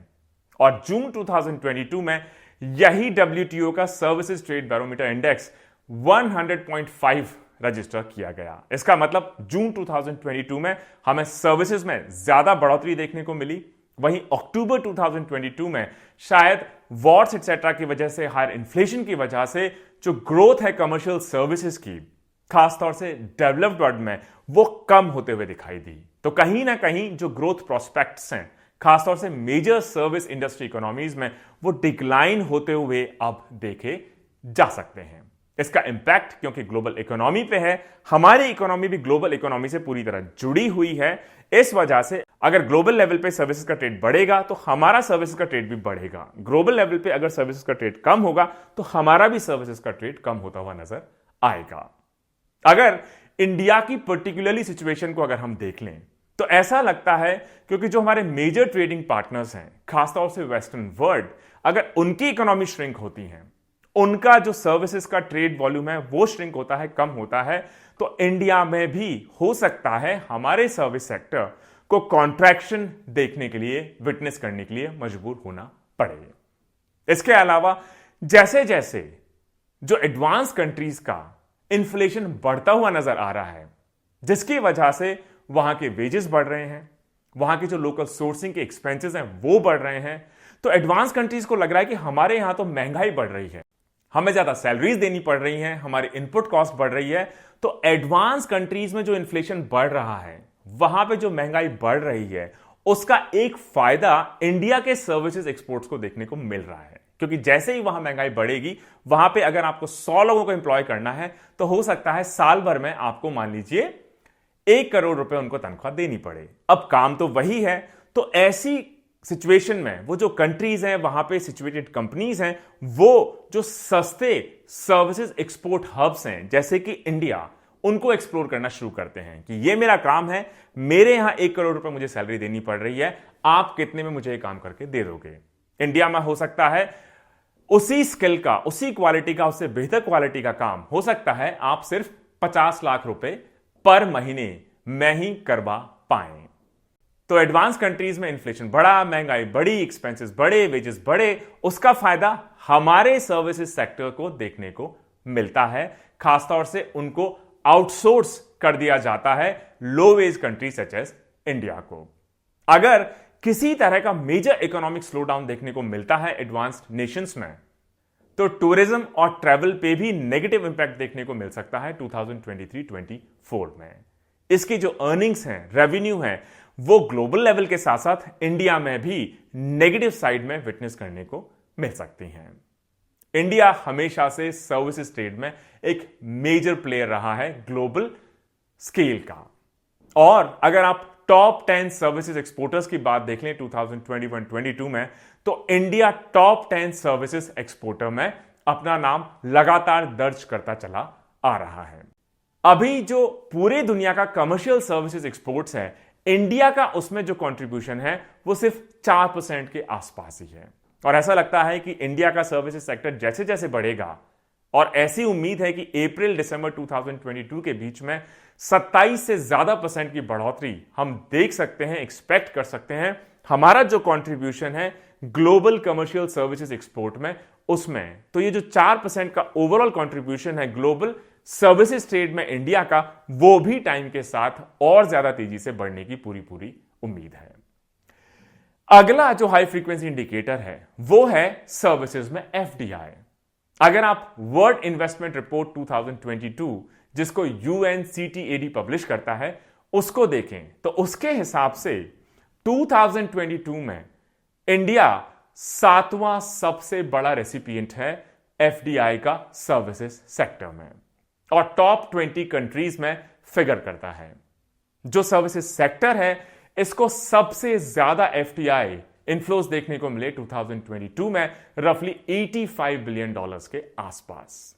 और जून 2022 में यही WTO का services trade barometer index 100.5 register किया गया। इसका मतलब जून 2022 में हमें सर्विसेज में ज्यादा बढ़ोतरी देखने को मिली। वहीं अक्टूबर 2022 में शायद वॉर्स एटसेट्रा की वजह से, हायर इन्फ्लेशन की वजह से जो ग्रोथ है कमर्शियल सर्विसेज की, खासतौर से डेवलप्ड वर्ल्ड में, वो कम होते हुए दिखाई दी। तो कहीं ना कहीं जो ग्रोथ प्रोस्पेक्ट्स हैं खासतौर से मेजर सर्विस इंडस्ट्री इकोनॉमीज में, वो डिक्लाइन होते हुए अब देखे जा सकते हैं। इसका इंपैक्ट क्योंकि ग्लोबल इकोनॉमी पे है, हमारी इकोनॉमी भी ग्लोबल इकोनॉमी से पूरी तरह जुड़ी हुई है। इस वजह से अगर ग्लोबल लेवल पे सर्विसेज का ट्रेड बढ़ेगा तो हमारा सर्विसेज का ट्रेड भी बढ़ेगा। ग्लोबल लेवल पे अगर सर्विसेज का ट्रेड कम होगा तो हमारा भी सर्विसेज का ट्रेड कम होता हुआ नजर आएगा। अगर इंडिया की पर्टिकुलरली सिचुएशन को अगर हम देख लें तो ऐसा लगता है क्योंकि जो हमारे मेजर ट्रेडिंग पार्टनर्स हैं, खासतौर से वेस्टर्न वर्ल्ड, अगर उनकी इकोनॉमी श्रिंक होती है, उनका जो सर्विसेज का ट्रेड वॉल्यूम है वो श्रिंक होता है, कम होता है, तो इंडिया में भी हो सकता है हमारे सर्विस सेक्टर को कॉन्ट्रैक्शन देखने के लिए, विटनेस करने के लिए मजबूर होना पड़े। इसके अलावा जैसे जैसे जो एडवांस कंट्रीज का इन्फ्लेशन बढ़ता हुआ नजर आ रहा है, जिसकी वजह से वहां के वेजेस बढ़ रहे हैं, वहां के जो लोकल सोर्सिंग के एक्सपेंसेस हैं वो बढ़ रहे हैं, तो एडवांस कंट्रीज को लग रहा है कि हमारे यहां तो महंगाई बढ़ रही है, हमें ज्यादा सैलरीज देनी पड़ रही हैं, हमारी इनपुट कॉस्ट बढ़ रही है। तो एडवांस कंट्रीज में जो इन्फ्लेशन बढ़ रहा है, वहां पे जो महंगाई बढ़ रही है, उसका एक फायदा इंडिया के सर्विसेज एक्सपोर्ट्स को देखने को मिल रहा है। क्योंकि जैसे ही वहां महंगाई बढ़ेगी, वहां पे अगर आपको 100 लोगों को एम्प्लॉय करना है तो हो सकता है साल भर में आपको मान लीजिए 1 करोड़ रुपए उनको तनख्वाह देनी पड़े। अब काम तो वही है, तो ऐसी सिचुएशन में वो जो कंट्रीज हैं, वहां पे सिचुएटेड कंपनीज हैं, वो जो सस्ते सर्विसेज एक्सपोर्ट हब्स हैं जैसे कि इंडिया, उनको एक्सप्लोर करना शुरू करते हैं कि ये मेरा काम है, मेरे यहां 1 करोड़ रुपए मुझे सैलरी देनी पड़ रही है, आप कितने में मुझे ये काम करके दे दोगे। इंडिया में हो सकता है उसी स्किल का, उसी क्वालिटी का, उससे बेहतर क्वालिटी का काम हो सकता है आप सिर्फ 50 लाख रुपए पर महीने में ही करवा पाएं। तो एडवांस कंट्रीज में इन्फ्लेशन बढ़ा, महंगाई बढ़ी, एक्सपेंसेस बढ़े, वेजेस बढ़े, उसका फायदा हमारे सर्विसेज सेक्टर को देखने को मिलता है। खासतौर से उनको आउटसोर्स कर दिया जाता है low wage country such as India को। अगर किसी तरह का मेजर इकोनॉमिक स्लोडाउन देखने को मिलता है एडवांस्ड नेशंस में, तो टूरिज्म और ट्रैवल पे भी नेगेटिव इंपैक्ट देखने को मिल सकता है 2023-24 में। इसकी जो अर्निंग्स हैं, रेवेन्यू हैं, वो ग्लोबल लेवल के साथ साथ इंडिया में भी नेगेटिव साइड में विटनेस करने को मिल सकती हैं। इंडिया हमेशा से सर्विसेज ट्रेड में एक मेजर प्लेयर रहा है ग्लोबल स्केल का। और अगर आप टॉप 10 सर्विसेज एक्सपोर्टर्स की बात देख लें 2021-22 में, तो इंडिया टॉप 10 सर्विसेज एक्सपोर्टर में अपना नाम लगातार दर्ज करता चला आ रहा है। अभी जो पूरे दुनिया का कमर्शियल सर्विसेज एक्सपोर्ट्स है, इंडिया का उसमें जो कंट्रीब्यूशन है वो सिर्फ 4% के आसपास ही है। और ऐसा लगता है कि इंडिया का सर्विसेज सेक्टर जैसे जैसे बढ़ेगा, और ऐसी उम्मीद है कि अप्रैल दिसंबर 2022 के बीच में 27 से ज्यादा % की बढ़ोतरी हम देख सकते हैं, एक्सपेक्ट कर सकते हैं। हमारा जो कंट्रीब्यूशन है ग्लोबल कमर्शियल सर्विसेज एक्सपोर्ट में, उसमें तो ये जो 4% का ओवरऑल कंट्रीब्यूशन है ग्लोबल सर्विसेज ट्रेड में इंडिया का, वो भी टाइम के साथ और ज्यादा तेजी से बढ़ने की पूरी उम्मीद है। अगला जो हाई फ्रीक्वेंसी इंडिकेटर है वो है सर्विसेज में एफडीआई। अगर आप वर्ल्ड इन्वेस्टमेंट रिपोर्ट 2022 जिसको UNCTAD पब्लिश करता है उसको देखें तो उसके हिसाब से 2022 में इंडिया 7वां सबसे बड़ा रेसिपिएंट है एफडीआई का सर्विसेज सेक्टर में, और टॉप 20 कंट्रीज में फिगर करता है। जो सर्विसेज सेक्टर है इसको सबसे ज्यादा एफडीआई इनफ्लोज देखने को मिले 2022 में, रफली $85 बिलियन के आसपास।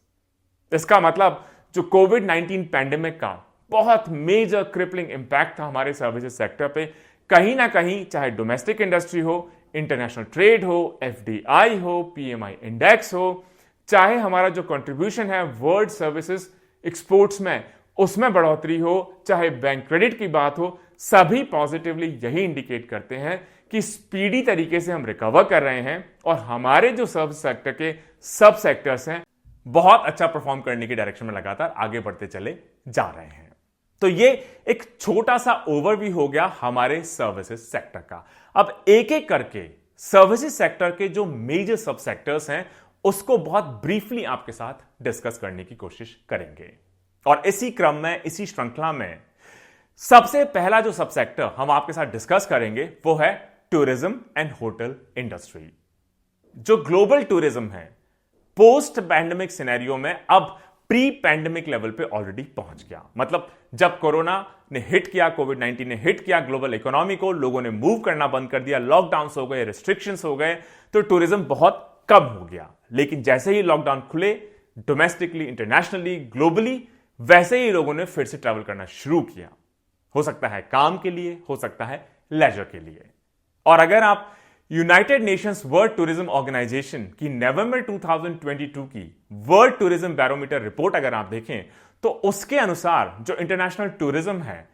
इसका मतलब जो कोविड-19 पैंडेमिक का बहुत मेजर क्रिपलिंग इंपैक्ट था हमारे सर्विसेज सेक्टर पे, कहीं ना कहीं चाहे डोमेस्टिक इंडस्ट्री हो, इंटरनेशनल ट्रेड हो, एफडीआई हो, पीएमआई इंडेक्स हो, चाहे हमारा जो कंट्रीब्यूशन है वर्ल्ड सर्विसेज एक्सपोर्ट्स में उसमें बढ़ोतरी हो, चाहे बैंक क्रेडिट की बात हो, सभी पॉजिटिवली यही इंडिकेट करते हैं कि स्पीडी तरीके से हम रिकवर कर रहे हैं और हमारे जो सर्विस सेक्टर के सब सेक्टर्स हैं बहुत अच्छा परफॉर्म करने की डायरेक्शन में लगातार आगे बढ़ते चले जा रहे हैं। तो ये एक छोटा सा ओवरव्यू हो गया हमारे सर्विसेज सेक्टर का। अब एक एक करके सर्विसेज सेक्टर के जो मेजर सब सेक्टर्स हैं उसको बहुत ब्रीफली आपके साथ डिस्कस करने की कोशिश करेंगे, और इसी क्रम में, इसी श्रृंखला में सबसे पहला जो सब सेक्टर हम आपके साथ डिस्कस करेंगे वो है टूरिज्म एंड होटल इंडस्ट्री। जो ग्लोबल टूरिज्म है पोस्ट पैंडेमिक सिनेरियो में अब प्री पैंडेमिक लेवल पे ऑलरेडी पहुंच गया। मतलब जब कोरोना ने हिट किया, कोविड-19 ने हिट किया ग्लोबल इकोनॉमी को, लोगों ने मूव करना बंद कर दिया, लॉकडाउन हो गए, रिस्ट्रिक्शंस हो गए, तो टूरिज्म बहुत कम हो गया। लेकिन जैसे ही लॉकडाउन खुले, डोमेस्टिकली, इंटरनेशनली, ग्लोबली, वैसे ही लोगों ने फिर से ट्रैवल करना शुरू किया। हो सकता है काम के लिए, हो सकता है लेजर के लिए। और अगर आप United Nations World Tourism Organization की नवंबर 2022 की वर्ल्ड टूरिज्म बैरोमीटर रिपोर्ट अगर आप देखें तो उसके अनुसार जो इंटरनेशनल टूरिज्म है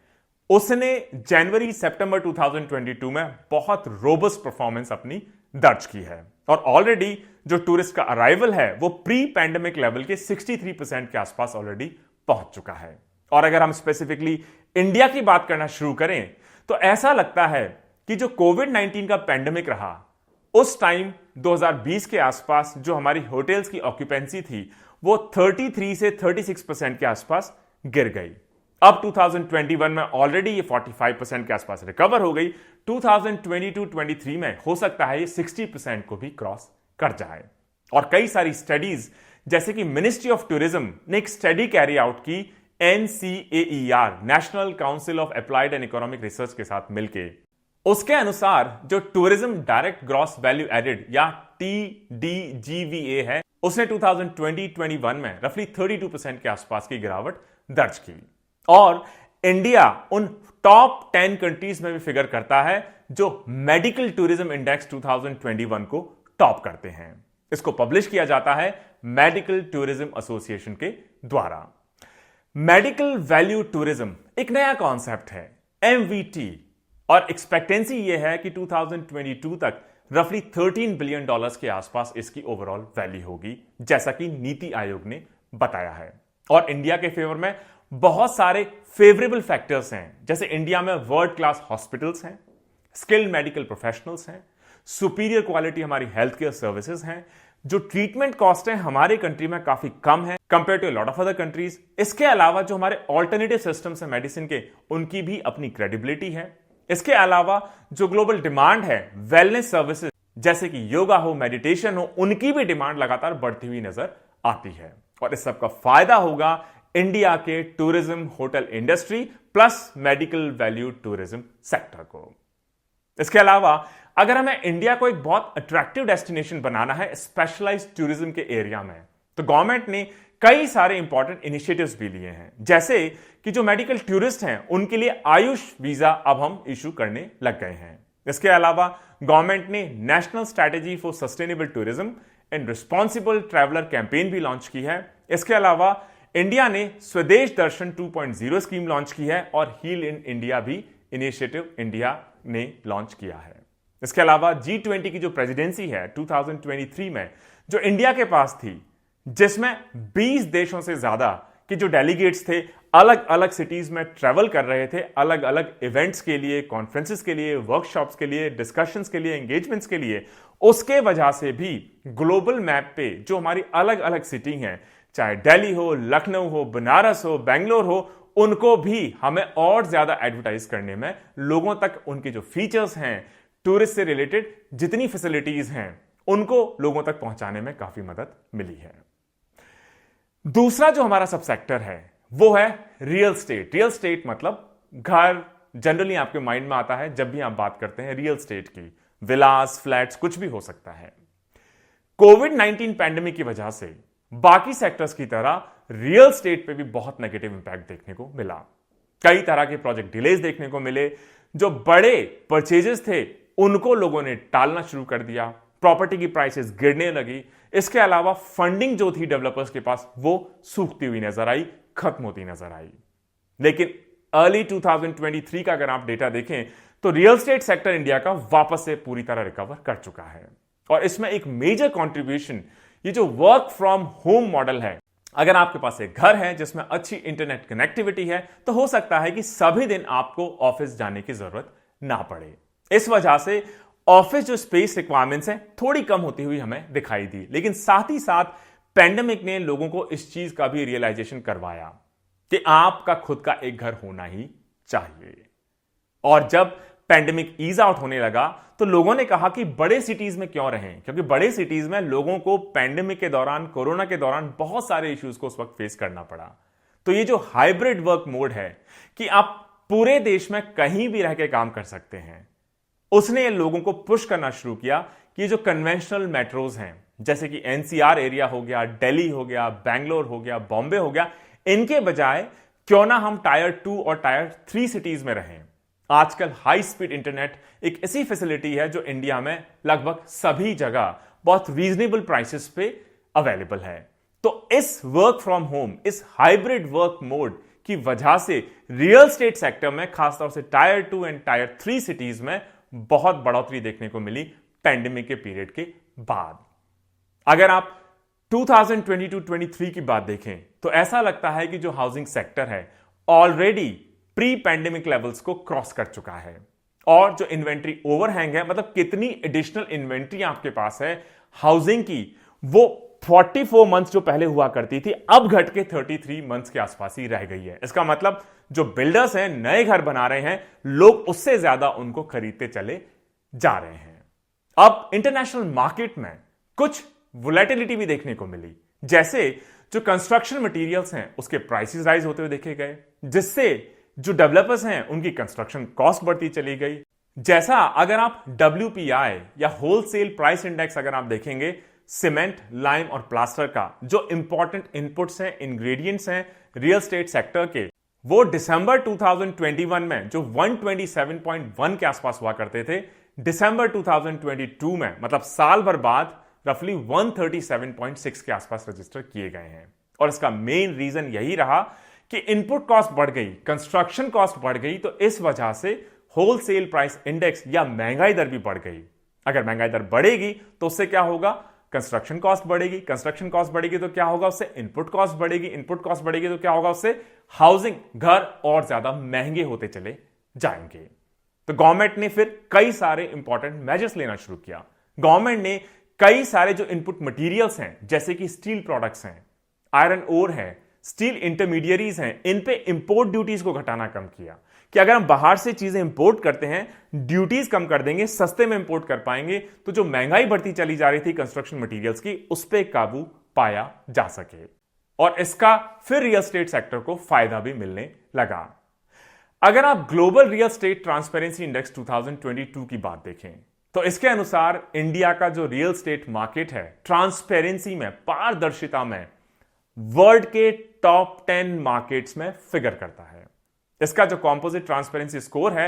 उसने जनवरी सितंबर 2022 में बहुत रोबस्ट परफॉर्मेंस अपनी दर्ज की है, और ऑलरेडी जो टूरिस्ट का अराइवल है वो प्री पैंडेमिक लेवल के 63% के आसपास ऑलरेडी पहुंच चुका है। और अगर हम स्पेसिफिकली इंडिया की बात करना शुरू करें तो ऐसा लगता है कि जो कोविड-19 का पैंडेमिक रहा उस टाइम 2020 के आसपास जो हमारी होटल्स की ऑक्यूपेंसी थी वो 33 से 36% के आसपास गिर गई। अब 2021 में ऑलरेडी ये 45% के आसपास रिकवर हो गई। 2022-23 में हो सकता है ये 60% को भी क्रॉस कर जाए। और कई सारी स्टडीज जैसे कि मिनिस्ट्री ऑफ टूरिज्म ने एक स्टडी कैरी आउट की NCAER, National Council of Applied and Economic Research के साथ मिलकर, उसके अनुसार जो tourism direct gross value added या TDGVA है उसने 2020-21 में रफली 32% के आसपास की गिरावट दर्ज की, और इंडिया उन टॉप 10 कंट्रीज में भी फिगर करता है जो मेडिकल टूरिज्म इंडेक्स 2021 को टॉप करते हैं। इसको पब्लिश किया जाता है मेडिकल टूरिज्म एसोसिएशन के द्वारा। मेडिकल वैल्यू टूरिज्म एक नया कॉन्सेप्ट है, MVT, और एक्सपेक्टेंसी यह है कि 2022 तक रफली $13 बिलियन के आसपास इसकी ओवरऑल वैल्यू होगी, जैसा कि नीति आयोग ने बताया है। और इंडिया के फेवर में बहुत सारे फेवरेबल फैक्टर्स हैं, जैसे इंडिया में वर्ल्ड क्लास हॉस्पिटल्स हैं, स्किल्ड मेडिकल प्रोफेशनल्स हैं, सुपीरियर क्वालिटी हमारी हेल्थ केयर सर्विसेज हैं, जो ट्रीटमेंट कॉस्ट है हमारे कंट्री में काफी कम है compare to lot of other countries. इसके अलावा जो हमारे ऑल्टरनेटिव सिस्टम्स है मेडिसिन के, उनकी भी अपनी क्रेडिबिलिटी है। इसके अलावा जो ग्लोबल डिमांड है वेलनेस सर्विसेज जैसे कि योगा हो, मेडिटेशन हो, उनकी भी डिमांड लगातार बढ़ती हुई नजर आती है, और इस सब का फायदा होगा इंडिया के tourism hotel industry plus medical value tourism sector को। इसके अलावा अगर हमें इंडिया को एक बहुत अट्रैक्टिव डेस्टिनेशन बनाना है स्पेशलाइज्ड टूरिज्म के एरिया में, तो गवर्नमेंट ने कई सारे इंपॉर्टेंट इनिशिएटिव्स भी लिए हैं, जैसे कि जो मेडिकल टूरिस्ट हैं उनके लिए आयुष वीजा अब हम इशू करने लग गए हैं। इसके अलावा गवर्नमेंट ने national strategy for sustainable tourism and responsible traveller campaign भी लॉन्च की है। इसके अलावा इंडिया ने स्वदेश दर्शन 2.0 स्कीम लॉन्च की है और हील इन इंडिया भी इनिशिएटिव इंडिया ने लॉन्च किया है। इसके अलावा G20 की जो प्रेसिडेंसी है 2023 में जो इंडिया के पास थी, जिसमें 20 देशों से ज्यादा के जो डेलीगेट्स थे अलग अलग सिटीज में ट्रेवल कर रहे थे, अलग अलग इवेंट्स के लिए, कॉन्फ्रेंसेस के लिए, वर्कशॉप्स के लिए, डिस्कशंस के लिए, एंगेजमेंट्स के लिए, उसके वजह से भी ग्लोबल मैप पे जो हमारी अलग अलग सिटी हैं, चाहे दिल्ली हो, लखनऊ हो, बनारस हो, बेंगलोर हो, उनको भी हमें और ज्यादा एडवर्टाइज करने में, लोगों तक उनके जो फीचर्स हैं, टूरिस्ट से रिलेटेड जितनी फैसिलिटीज हैं, उनको लोगों तक पहुंचाने में काफी मदद मिली है। दूसरा जो हमारा सब सेक्टर है वो है रियल स्टेट। रियल स्टेट मतलब घर, जनरली आपके माइंड में आता है जब भी आप बात करते हैं रियल स्टेट की, विलास, फ्लैट्स, कुछ भी हो सकता है। कोविड-19 पैंडेमिक की वजह से बाकी सेक्टर्स की तरह रियल स्टेट पे भी बहुत नेगेटिव इंपैक्ट देखने को मिला। कई तरह के प्रोजेक्ट डिलेज देखने को मिले, जो बड़े परचेजेस थे उनको लोगों ने टालना शुरू कर दिया, प्रॉपर्टी की प्राइसेस गिरने लगी। इसके अलावा फंडिंग जो थी डेवलपर्स के पास वो सूखती हुई नजर आई, खत्म होती नजर आई। लेकिन अर्ली 2023 का अगर आप डेटा देखें तो रियल स्टेट सेक्टर इंडिया का वापस से पूरी तरह रिकवर कर चुका है और इसमें एक मेजर कंट्रीब्यूशन ये जो वर्क फ्रॉम होम मॉडल है। अगर आपके पास एक घर है जिसमें अच्छी इंटरनेट कनेक्टिविटी है तो हो सकता है कि सभी दिन आपको ऑफिस जाने की जरूरत ना पड़े। इस वजह से ऑफिस जो स्पेस रिक्वायरमेंट्स हैं थोड़ी कम होती हुई हमें दिखाई दी। लेकिन साथ ही साथ पैंडेमिक ने लोगों को इस चीज का भी रियलाइजेशन करवाया कि आपका खुद का एक घर होना ही चाहिए। और जब पैंडेमिक ईज आउट होने लगा तो लोगों ने कहा कि बड़े सिटीज में क्यों रहें, क्योंकि बड़े सिटीज में लोगों को पैंडेमिक के दौरान, कोरोना के दौरान बहुत सारे इश्यूज को उस वक्त फेस करना पड़ा। तो ये जो हाइब्रिड वर्क मोड है कि आप पूरे देश में कहीं भी रह के काम कर सकते हैं, उसने लोगों को पुश करना शुरू किया कि ये जो कन्वेंशनल मेट्रोज हैं जैसे कि एनसीआर एरिया हो गया, दिल्ली हो गया, बैंगलोर हो गया, बॉम्बे हो गया, इनके बजाय क्यों ना हम टायर 2 और टायर 3 सिटीज में रहें। आजकल हाई स्पीड इंटरनेट एक ऐसी फैसिलिटी है जो इंडिया में लगभग सभी जगह बहुत रीजनेबल प्राइसेस पे अवेलेबल है। तो इस वर्क फ्रॉम होम, इस हाइब्रिड वर्क मोड की वजह से रियल स्टेट सेक्टर में, खासतौर से टायर 2 एंड टायर 3 सिटीज में बहुत बढ़ोतरी देखने को मिली पैंडेमिक के पीरियड के बाद। अगर आप 2022-23 की बात देखें तो ऐसा लगता है कि जो हाउसिंग सेक्टर है ऑलरेडी प्री पैंडेमिक लेवल्स को क्रॉस कर चुका है और जो इन्वेंट्री ओवरहैंग है, मतलब कितनी एडिशनल इन्वेंट्री आपके पास है हाउसिंग की, वो 44 मंथ्स जो पहले हुआ करती थी अब घट के 33 मंथ्स के आसपास ही रह गई है। इसका मतलब जो बिल्डर्स हैं, नए घर बना रहे हैं, लोग उससे ज्यादा उनको खरीदते चले जा रहे हैं। अब इंटरनेशनल मार्केट में कुछ वोलेटिलिटी भी देखने को मिली, जैसे जो कंस्ट्रक्शन मटेरियल्स हैं उसके प्राइसेस राइज होते हुए देखे गए, जिससे जो डेवलपर्स हैं उनकी कंस्ट्रक्शन कॉस्ट बढ़ती चली गई। जैसा अगर आप WPI या होलसेल प्राइस इंडेक्स अगर आप देखेंगे, सीमेंट, लाइम और प्लास्टर का जो इंपॉर्टेंट इनपुट्स हैं, इंग्रेडिएंट्स हैं रियल स्टेट सेक्टर के, वो दिसंबर 2021 में जो 127.1 के आसपास हुआ करते थे, दिसंबर 2022 में, मतलब साल भर बाद, रफली 137.6 के आसपास रजिस्टर किए गए हैं। और इसका मेन रीजन यही रहा कि इनपुट कॉस्ट बढ़ गई, कंस्ट्रक्शन कॉस्ट बढ़ गई, तो इस वजह से होलसेल प्राइस इंडेक्स या महंगाई दर भी बढ़ गई। अगर महंगाई दर बढ़ेगी तो उससे क्या होगा, कंस्ट्रक्शन कॉस्ट बढ़ेगी, कंस्ट्रक्शन कॉस्ट बढ़ेगी तो क्या होगा, उससे इनपुट कॉस्ट बढ़ेगी, इनपुट कॉस्ट बढ़ेगी तो क्या होगा, उससे हाउसिंग, घर और ज्यादा महंगे होते चले जाएंगे। तो गवर्नमेंट ने फिर कई सारे इंपॉर्टेंट मेजर्स लेना शुरू किया। गवर्नमेंट ने कई सारे जो इनपुट मटेरियल्स हैं, जैसे कि स्टील प्रोडक्ट्स हैं, आयरन ओर है, स्टील इंटरमीडियरीज हैं, इन पे इंपोर्ट ड्यूटीज को घटाना कम किया कि अगर हम बाहर से चीजें इंपोर्ट करते हैं, ड्यूटीज कम कर देंगे, सस्ते में इंपोर्ट कर पाएंगे, तो जो महंगाई बढ़ती चली जा रही थी कंस्ट्रक्शन मटेरियल्स की, उस पर काबू पाया जा सके। और इसका फिर रियल स्टेट सेक्टर को फायदा भी मिलने लगा। अगर आप global real estate transparency index 2022 की बात देखें तो इसके अनुसार इंडिया का जो रियल स्टेट मार्केट है, ट्रांसपेरेंसी में, पारदर्शिता में, वर्ल्ड के टॉप 10 मार्केट्स में फिगर करता है। इसका जो कॉम्पोजिट ट्रांसपेरेंसी स्कोर है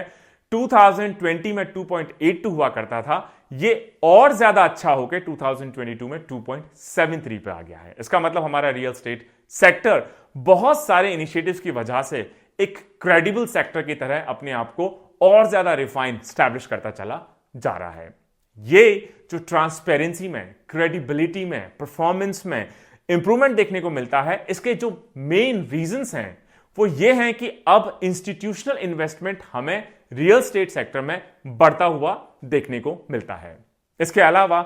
2020 में 2.82 हुआ करता था, ये और ज्यादा अच्छा होकर 2022 में 2.73 पे आ गया है। इसका मतलब हमारा रियल एस्टेट सेक्टर बहुत सारे इनिशिएटिव्स की वजह से एक क्रेडिबल सेक्टर की तरह अपने आप को और ज्यादा रिफाइन स्टैब्लिश करता चला जा रहा है। ये जो ट्रांसपेरेंसी में, क्रेडिबिलिटी में, परफॉर्मेंस में इंप्रूवमेंट देखने को मिलता है, इसके जो मेन रीजंस हैं वो ये हैं कि अब इंस्टीट्यूशनल इन्वेस्टमेंट हमें रियल एस्टेट सेक्टर में बढ़ता हुआ देखने को मिलता है। इसके अलावा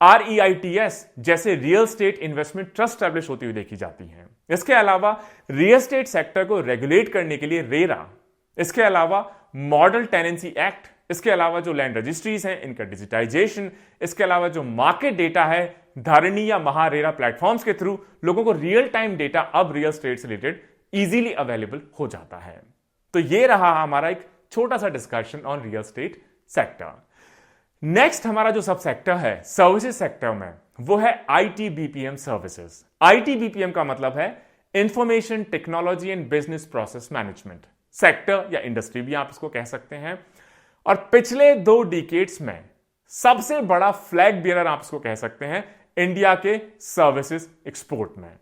REITs जैसे real estate investment trust establish होती हुई देखी जाती हैं। इसके अलावा रियल एस्टेट सेक्टर को रेगुलेट करने के लिए रेरा, इसके अलावा मॉडल टेनेंसी एक्ट, इसके अलावा जो लैंड रजिस्ट्रीज हैं इनका डिजिटाइजेशन, इसके अलावा जो मार्केट डेटा है धरणी या महारेरा प्लेटफॉर्म्स के थ्रू लोगों को रियल टाइम डेटा अब रियल एस्टेट से रिलेटेड इजीली अवेलेबल हो जाता है। तो ये रहा हमारा एक छोटा सा discussion on real estate sector. Next हमारा जो सब सेक्टर है सर्विसेज सेक्टर में, वो है ITBPM सर्विसेज। ITBPM का मतलब है information technology and business process management sector या इंडस्ट्री भी आप इसको कह सकते हैं। और पिछले 2 डिकेड्स में सबसे बड़ा फ्लैग बियरर आप इसको कह सकते हैं इंडिया के सर्विसेज एक्सपोर्ट में।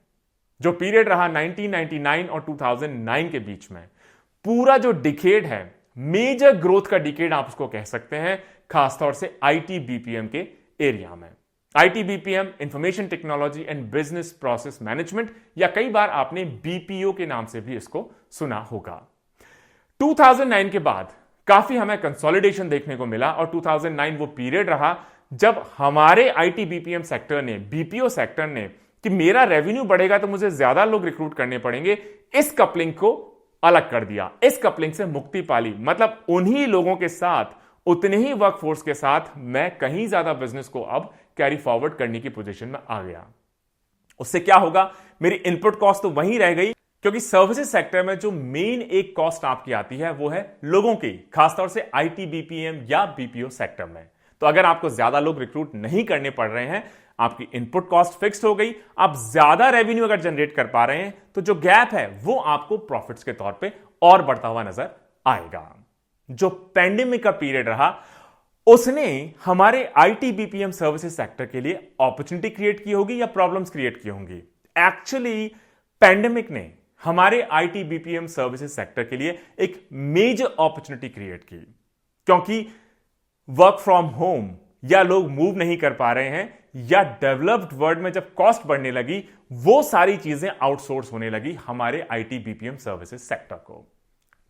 जो पीरियड रहा 1999 और 2009 के बीच में, पूरा जो डिकेड है मेजर ग्रोथ का डिकेड आप उसको कह सकते हैं, खासतौर से ITBPM के एरिया में। ITBPM information technology and business process management, या कई बार आपने BPO के नाम से भी इसको सुना होगा। 2009 के बाद काफी हमें कंसोलिडेशन देखने को मिला और 2009 वो पीरियड रहा जब हमारे ITBPM सेक्टर ने, BPO सेक्टर ने, कि मेरा रेवेन्यू बढ़ेगा तो मुझे ज्यादा लोग रिक्रूट करने पड़ेंगे, इस कपलिंग को अलग कर दिया, इस कपलिंग से मुक्ति पाली। मतलब उन्हीं लोगों के साथ, उतने ही वर्कफोर्स के साथ मैं कहीं ज्यादा बिजनेस को अब कैरी फॉरवर्ड करने की पोजीशन में आ गया। उससे क्या होगा, मेरी इनपुट कॉस्ट तो वहीं रह गई, क्योंकि सर्विसेज सेक्टर में जो मेन एक कॉस्ट आपकी आती है वो है लोगों की, खासतौर से ITBPM या BPO सेक्टर में। तो अगर आपको ज्यादा लोग रिक्रूट नहीं करने पड़ रहे हैं, आपकी इनपुट कॉस्ट फिक्स्ड हो गई, आप ज्यादा रेवेन्यू अगर जनरेट कर पा रहे हैं, तो जो गैप है वो आपको प्रॉफिट्स के तौर पे और बढ़ता हुआ नजर आएगा। जो पेंडेमिक का पीरियड रहा उसने हमारे ITBPM सर्विसेज सेक्टर के लिए अपॉर्चुनिटी क्रिएट की होगी या प्रॉब्लम्स क्रिएट की होंगी। एक्चुअली पेंडेमिक ने हमारे ITBPM सर्विसेज सेक्टर के लिए एक मेजर अपॉर्चुनिटी क्रिएट की, क्योंकि वर्क फ्रॉम होम या लोग मूव नहीं कर पा रहे हैं, या डेवलप्ड वर्ल्ड में जब कॉस्ट बढ़ने लगी, वो सारी चीजें आउटसोर्स होने लगी हमारे ITBPM सर्विसेज सेक्टर को।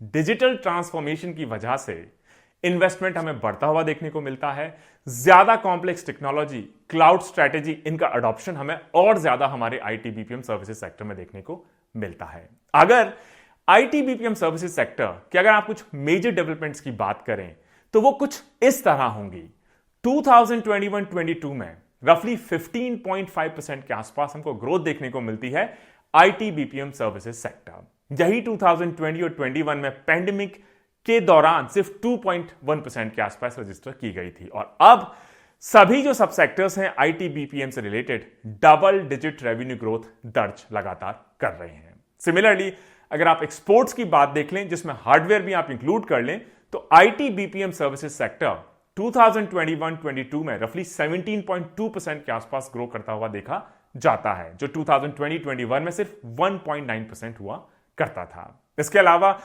डिजिटल ट्रांसफॉर्मेशन की वजह से इन्वेस्टमेंट हमें बढ़ता हुआ देखने को मिलता है। ज्यादा कॉम्प्लेक्स टेक्नोलॉजी, क्लाउड स्ट्रेटेजी, इनका अडॉप्शन हमें और ज्यादा हमारे ITBPM सर्विसेज सेक्टर में देखने को मिलता है। अगर ITBPM सर्विसेज सेक्टर की अगर आप कुछ मेजर डेवलपमेंट्स की बात करें तो वो कुछ इस तरह होंगी। 2021-22 में रफली 15.5% के आसपास हमको ग्रोथ देखने को मिलती है ITBPM सर्विसेज सेक्टर। यही 2020 और 21 में पेंडेमिक के दौरान सिर्फ 2.1% के आसपास रजिस्टर की गई थी, और अब सभी जो सब सेक्टर्स हैं ITBPM से related double digit revenue growth दर्ज लगातार कर रहे हैं। सिमिलरली अगर आप एक्सपोर्ट्स की बात देख लें, जिसमें हार्डवेयर भी आप इंक्लूड कर लें, तो ITBPM सर्विसेज सेक्टर 2021-22 में रफली 17.2% के आसपास ग्रो करता हुआ देखा जाता है, जो 2020-21 में सिर्फ 1.9% हुआ करता था। इसके अलावा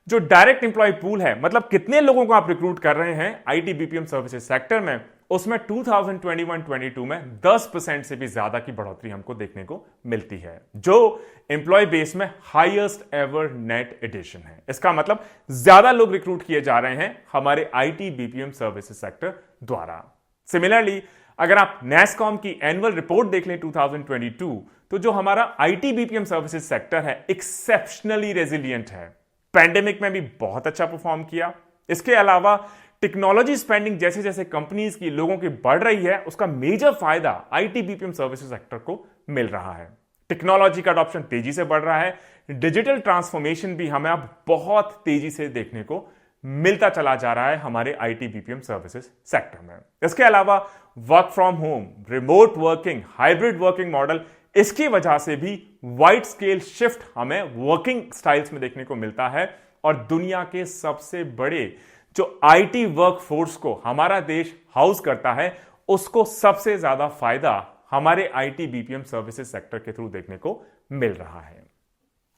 जो डायरेक्ट एम्प्लॉय पूल है, मतलब कितने लोगों को आप रिक्रूट कर रहे हैं ITBPM सर्विसेज सेक्टर में, उसमें 2021-22 में 10% से भी ज्यादा की बढ़ोतरी हमको देखने को मिलती है, जो एम्प्लॉय बेस में हाईएस्ट एवर नेट एडिशन है। इसका मतलब ज्यादा लोग रिक्रूट किए जा रहे हैं हमारे ITBPM सर्विसेज सेक्टर द्वारा। सिमिलरली अगर आप NASSCOM की एनुअल रिपोर्ट देख लें 2022, तो जो हमारा ITBPM सर्विसेज सेक्टर है एक्सेप्शनली रेजिलियंट है, पैंडेमिक में भी बहुत अच्छा परफॉर्म किया। इसके अलावा टेक्नोलॉजी स्पेंडिंग जैसे जैसे कंपनीज की, लोगों की बढ़ रही है, उसका मेजर फायदा ITBPM सर्विसेज सेक्टर को मिल रहा है। टेक्नोलॉजी का अडॉप्शन तेजी से बढ़ रहा है, डिजिटल ट्रांसफॉर्मेशन भी हमें अब बहुत तेजी से देखने को मिलता चला जा रहा है हमारे ITBPM सर्विसेज सेक्टर में। इसके अलावा work from home, remote working, hybrid working model, इसकी वजह से भी वाइड स्केल शिफ्ट हमें वर्किंग स्टाइल्स में देखने को मिलता है, और दुनिया के सबसे बड़े जो आईटी वर्कफोर्स को हमारा देश हाउस करता है, उसको सबसे ज्यादा फायदा हमारे आईटी बीपीएम सर्विसेज सेक्टर के थ्रू देखने को मिल रहा है।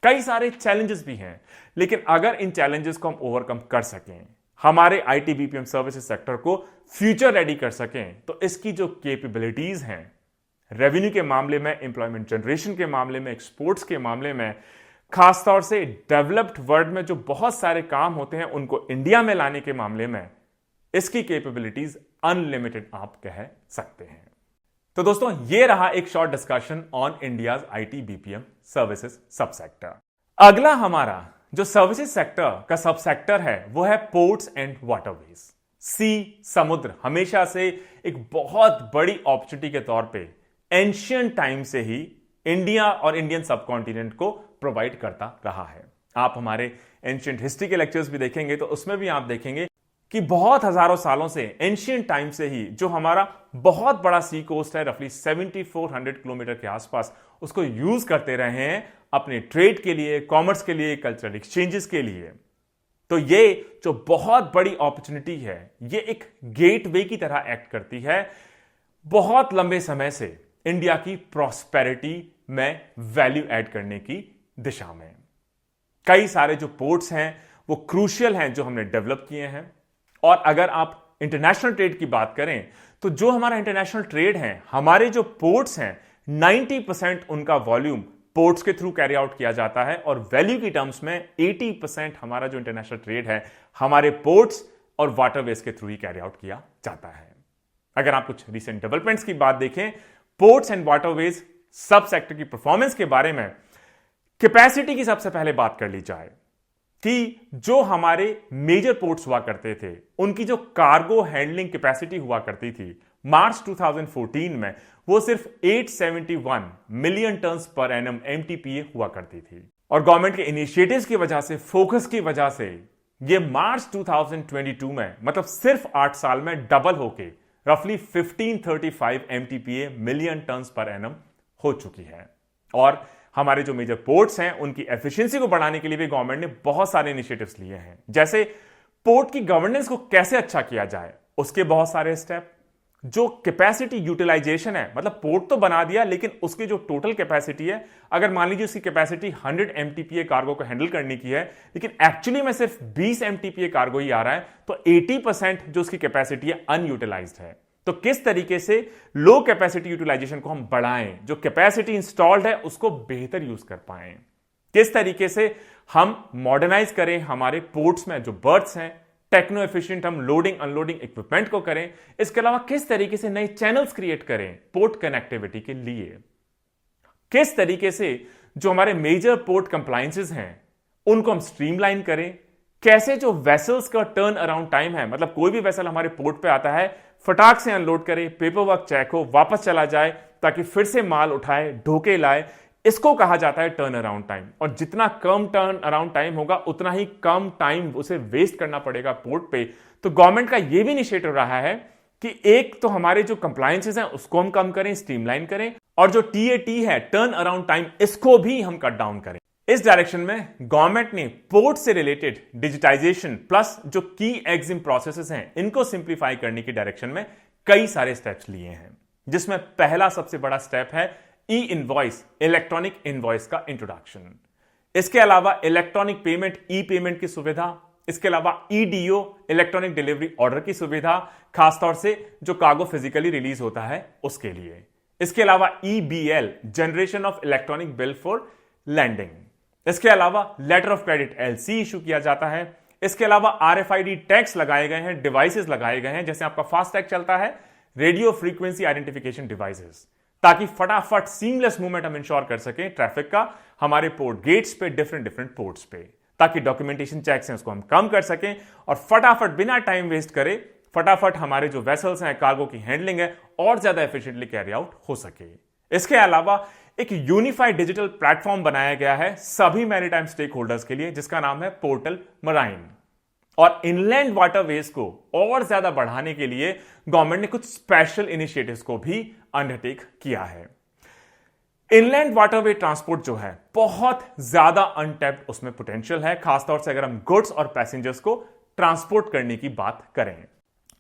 कई सारे चैलेंजेस भी हैं, लेकिन अगर इन चैलेंजेस को हम ओवरकम कर सकें, हमारे आईटी बीपीएम सर्विसेज सेक्टर को फ्यूचर रेडी कर सकें, तो इसकी जो कैपेबिलिटीज हैं, रेवेन्यू के मामले में, एम्प्लॉयमेंट जनरेशन के मामले में, एक्सपोर्ट्स के मामले में, खासतौर से डेवलप्ड वर्ल्ड में जो बहुत सारे काम होते हैं उनको इंडिया में लाने के मामले में, इसकी कैपेबिलिटीज अनलिमिटेड आप कह सकते हैं। तो दोस्तों, ये रहा एक short discussion on India's IT BPM services सब सेक्टर। अगला हमारा जो सर्विसेज सेक्टर का सब सेक्टर है वो है पोर्ट्स एंड वाटरवेज। सी, समुद्र हमेशा से एक बहुत बड़ी अपॉर्चुनिटी के तौर पे एंशियंट टाइम से ही इंडिया और इंडियन सबकॉन्टिनेंट को प्रोवाइड करता रहा है। आप हमारे एंशियंट हिस्ट्री के लेक्चर्स भी देखेंगे तो उसमें भी आप देखेंगे कि बहुत हजारों सालों से, एंशियंट टाइम से ही जो हमारा बहुत बड़ा सी कोस्ट है, रफली 7400 किलोमीटर के आसपास, उसको यूज करते रहे हैं अपने ट्रेड के लिए, कॉमर्स के लिए, कल्चरल एक्सचेंजेस के लिए। तो ये जो बहुत बड़ी अपॉर्चुनिटी है, ये एक गेटवे की तरह एक्ट करती है बहुत लंबे समय से इंडिया की प्रॉस्पेरिटी में वैल्यू ऐड करने की दिशा में। कई सारे जो पोर्ट्स हैं वो क्रूशियल हैं जो हमने डेवलप किए हैं। और अगर आप इंटरनेशनल ट्रेड की बात करें तो जो हमारा इंटरनेशनल ट्रेड है, हमारे जो पोर्ट्स हैं, 90% उनका वॉल्यूम पोर्ट्स के थ्रू कैरी आउट किया जाता है और वैल्यू की टर्म्स में 80% हमारा जो इंटरनेशनल ट्रेड है हमारे पोर्ट्स और वाटरवेज के थ्रू ही कैरी आउट किया जाता है। अगर आप कुछ रिसेंट डेवलपमेंट्स की बात देखें पोर्ट्स एंड वाटरवेज सब सेक्टर की परफॉर्मेंस के बारे में, कैपेसिटी की सबसे पहले बात कर ली जाए कि जो हमारे मेजर पोर्ट्स हुआ करते थे उनकी जो कार्गो हैंडलिंग कैपेसिटी हुआ करती थी मार्च 2014 में, वो सिर्फ 871 million turns per annum MTPA हुआ करती थी। और गवर्नमेंट के इनिशिएटिव्स की वजह से, फोकस की वजह से ये मार्च 2022 में, मतलब सिर्फ 8 साल में डबल होके रफली 1535 MTPA million turns per annum हो चुकी है। और हमारे जो मेजर पोर्ट्स हैं उनकी एफिशिएंसी को बढ़ाने के लिए भी गवर्नमेंट ने बहुत सारे इनिशिएटिव्स लिए हैं। जैसे पोर्ट की गवर्नेंस को कैसे अच्छा किया जाए, उसके बहुत सारे स्टेप। जो कैपेसिटी यूटिलाइजेशन है, मतलब पोर्ट तो बना दिया लेकिन उसकी जो टोटल कैपेसिटी है, अगर मान लीजिए उसकी कैपेसिटी 100 एमटीपीए कार्गो को हैंडल करने की है लेकिन एक्चुअली में सिर्फ 20 एमटीपीए कार्गो ही आ रहा है, तो 80% जो उसकी कैपेसिटी है अनयूटिलाइज्ड है। तो किस तरीके से लो कैपेसिटी यूटिलाइजेशन को हम बढ़ाएं, जो कैपेसिटी इंस्टॉल्ड है उसको बेहतर यूज कर पाएं, किस तरीके से हम मॉडर्नाइज करें हमारे पोर्ट्स में जो बर्थ्स हैं, टेक्नो एफिशिएंट हम लोडिंग अनलोडिंग इक्विपमेंट को करें, इसके अलावा किस तरीके से नए चैनल्स क्रिएट करें पोर्ट कनेक्टिविटी के लिए, किस तरीके से जो हमारे मेजर पोर्ट कंप्लायंसेस हैं उनको हम स्ट्रीमलाइन करें, कैसे जो वेसल्स का टर्न अराउंड टाइम है, मतलब कोई भी वेसल हमारे पोर्ट पे आता है फटाक से अनलोड करे, पेपर वर्क चेक हो, वापस चला जाए ताकि फिर से माल उठाए, ढोके लाए, इसको कहा जाता है टर्न अराउंड टाइम। और जितना कम टर्न अराउंड टाइम होगा उतना ही कम टाइम उसे वेस्ट करना पड़ेगा पोर्ट पे। तो गवर्नमेंट का यह भी इनिशिएटिव रहा है कि एक तो हमारे जो कंप्लायंसेस हैं उसको हम कम करें, स्ट्रीमलाइन करें, और जो टीएटी है टर्न अराउंड टाइम, इसको भी हम कट डाउन करें। इस डायरेक्शन में गवर्नमेंट ने पोर्ट से रिलेटेड डिजिटाइजेशन प्लस जो की एग्जिम प्रोसेसेस हैं इनको सिंप्लीफाई करने की डायरेक्शन में कई सारे स्टेप्स लिए हैं, जिसमें पहला सबसे बड़ा स्टेप है ई इनवॉइस, इलेक्ट्रॉनिक इनवॉइस का इंट्रोडक्शन। इसके अलावा इलेक्ट्रॉनिक पेमेंट, ई पेमेंट की सुविधा, इसके अलावा ईडीओ, इलेक्ट्रॉनिक डिलीवरी ऑर्डर की सुविधा, खासतौर से जो कार्गो फिजिकली रिलीज होता है उसके लिए। इसके अलावा EBL, generation of electronic bill for landing. इसके अलावा letter of credit LC issue किया जाता है। इसके अलावा आरएफआईडी टैग्स लगाए गए हैं, डिवाइसेस लगाए गए हैं, जैसे आपका फास्टैग चलता है, रेडियो फ्रीक्वेंसी आइडेंटिफिकेशन डिवाइसेस, ताकि फटाफट सीमलेस मूवमेंट हम इंश्योर कर सकें ट्रैफिक का हमारे पोर्ट गेट्स पे, डिफरेंट पोर्ट्स पे, ताकि डॉक्यूमेंटेशन चेक्स हैं उसको हम कम कर सकें और फटाफट बिना टाइम वेस्ट करे फटाफट हमारे जो वेसल्स हैं, कार्गो की हैंडलिंग है और ज्यादा एफिशिएंटली कैरी आउट हो सके। इसके अलावा एक यूनिफाइड डिजिटल प्लेटफॉर्म बनाया गया है सभी मैरीटाइम स्टेक होल्डर्स के लिए, जिसका नाम है पोर्टल मराइन। और इनलैंड वाटरवेज को और ज्यादा बढ़ाने के लिए गवर्नमेंट ने कुछ स्पेशल इनिशिएटिव्स को भी अंडरटेक किया है। इनलैंड वाटरवे ट्रांसपोर्ट जो है बहुत ज्यादा अनटैप्ड उसमें पोटेंशियल है, खासतौर से अगर हम गुड्स और पैसेंजर्स को ट्रांसपोर्ट करने की बात करें,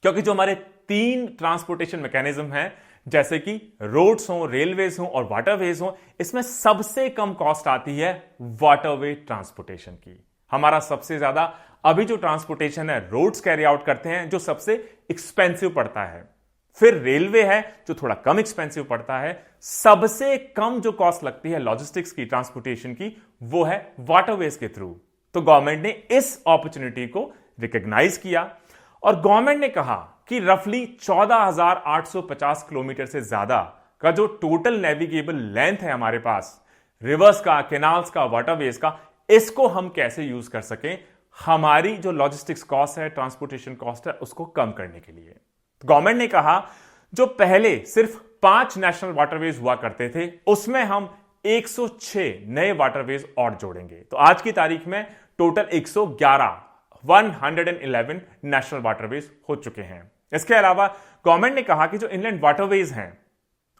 क्योंकि जो हमारे 3 ट्रांसपोर्टेशन मैकेनिज्म हैं, जैसे कि रोड्स हो, रेलवेज हो और वाटरवेज हो, इसमें सबसे कम कॉस्ट आती है वाटरवे ट्रांसपोर्टेशन की। हमारा सबसे ज्यादा अभी जो ट्रांसपोर्टेशन है रोड्स कैरी आउट करते हैं, जो सबसे एक्सपेंसिव पड़ता है। फिर रेलवे है जो थोड़ा कम एक्सपेंसिव पड़ता है। सबसे कम जो कॉस्ट लगती है लॉजिस्टिक्स की, ट्रांसपोर्टेशन की, वो है वाटरवेज के थ्रू। तो गवर्नमेंट ने इस अपॉर्चुनिटी को रिकॉग्नाइज किया और गवर्नमेंट ने कहा कि रफली 14,850 किलोमीटर से ज्यादा का जो टोटल नेविगेबल लेंथ है हमारे पास, रिवर्स का, कैनाल्स का, वाटरवेज का, इसको हम कैसे यूज कर सकें हमारी जो लॉजिस्टिक्स कॉस्ट है, ट्रांसपोर्टेशन कॉस्ट है, उसको कम करने के लिए। गवर्नमेंट ने कहा जो पहले सिर्फ 5 नेशनल वाटरवेज हुआ करते थे, उसमें हम 106 नए वाटरवेज और जोड़ेंगे। तो आज की तारीख में टोटल 111 नेशनल वाटरवेज हो चुके हैं। इसके अलावा गवर्नमेंट ने कहा कि जो इनलैंड वाटरवेज हैं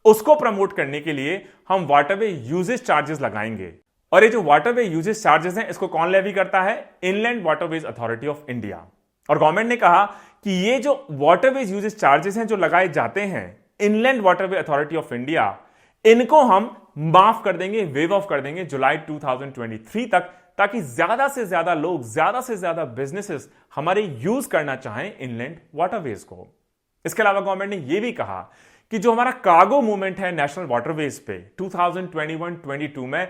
उसको प्रमोट करने के लिए हम वाटरवे यूजेज चार्जेस लगाएंगे। और ये जो वाटरवे यूजेज चार्जेस हैं, इसको कौन लेवी करता है? Inland waterways authority of India. और गवर्नमेंट ने कहा कि ये जो वाटरवेज यूजेज चार्जेस हैं जो लगाए जाते हैं inland waterway authority of India, इनको हम माफ कर देंगे, वेव ऑफ कर देंगे जुलाई 2023 तक, ताकि ज्यादा से ज्यादा लोग, ज्यादा से ज्यादा बिजनेसेस हमारे यूज करना चाहें इनलैंड वाटरवेज को। इसके अलावा गवर्नमेंट ने यह भी कहा कि जो हमारा कार्गो मूवमेंट है नेशनल वाटरवेज पे 2021-22 में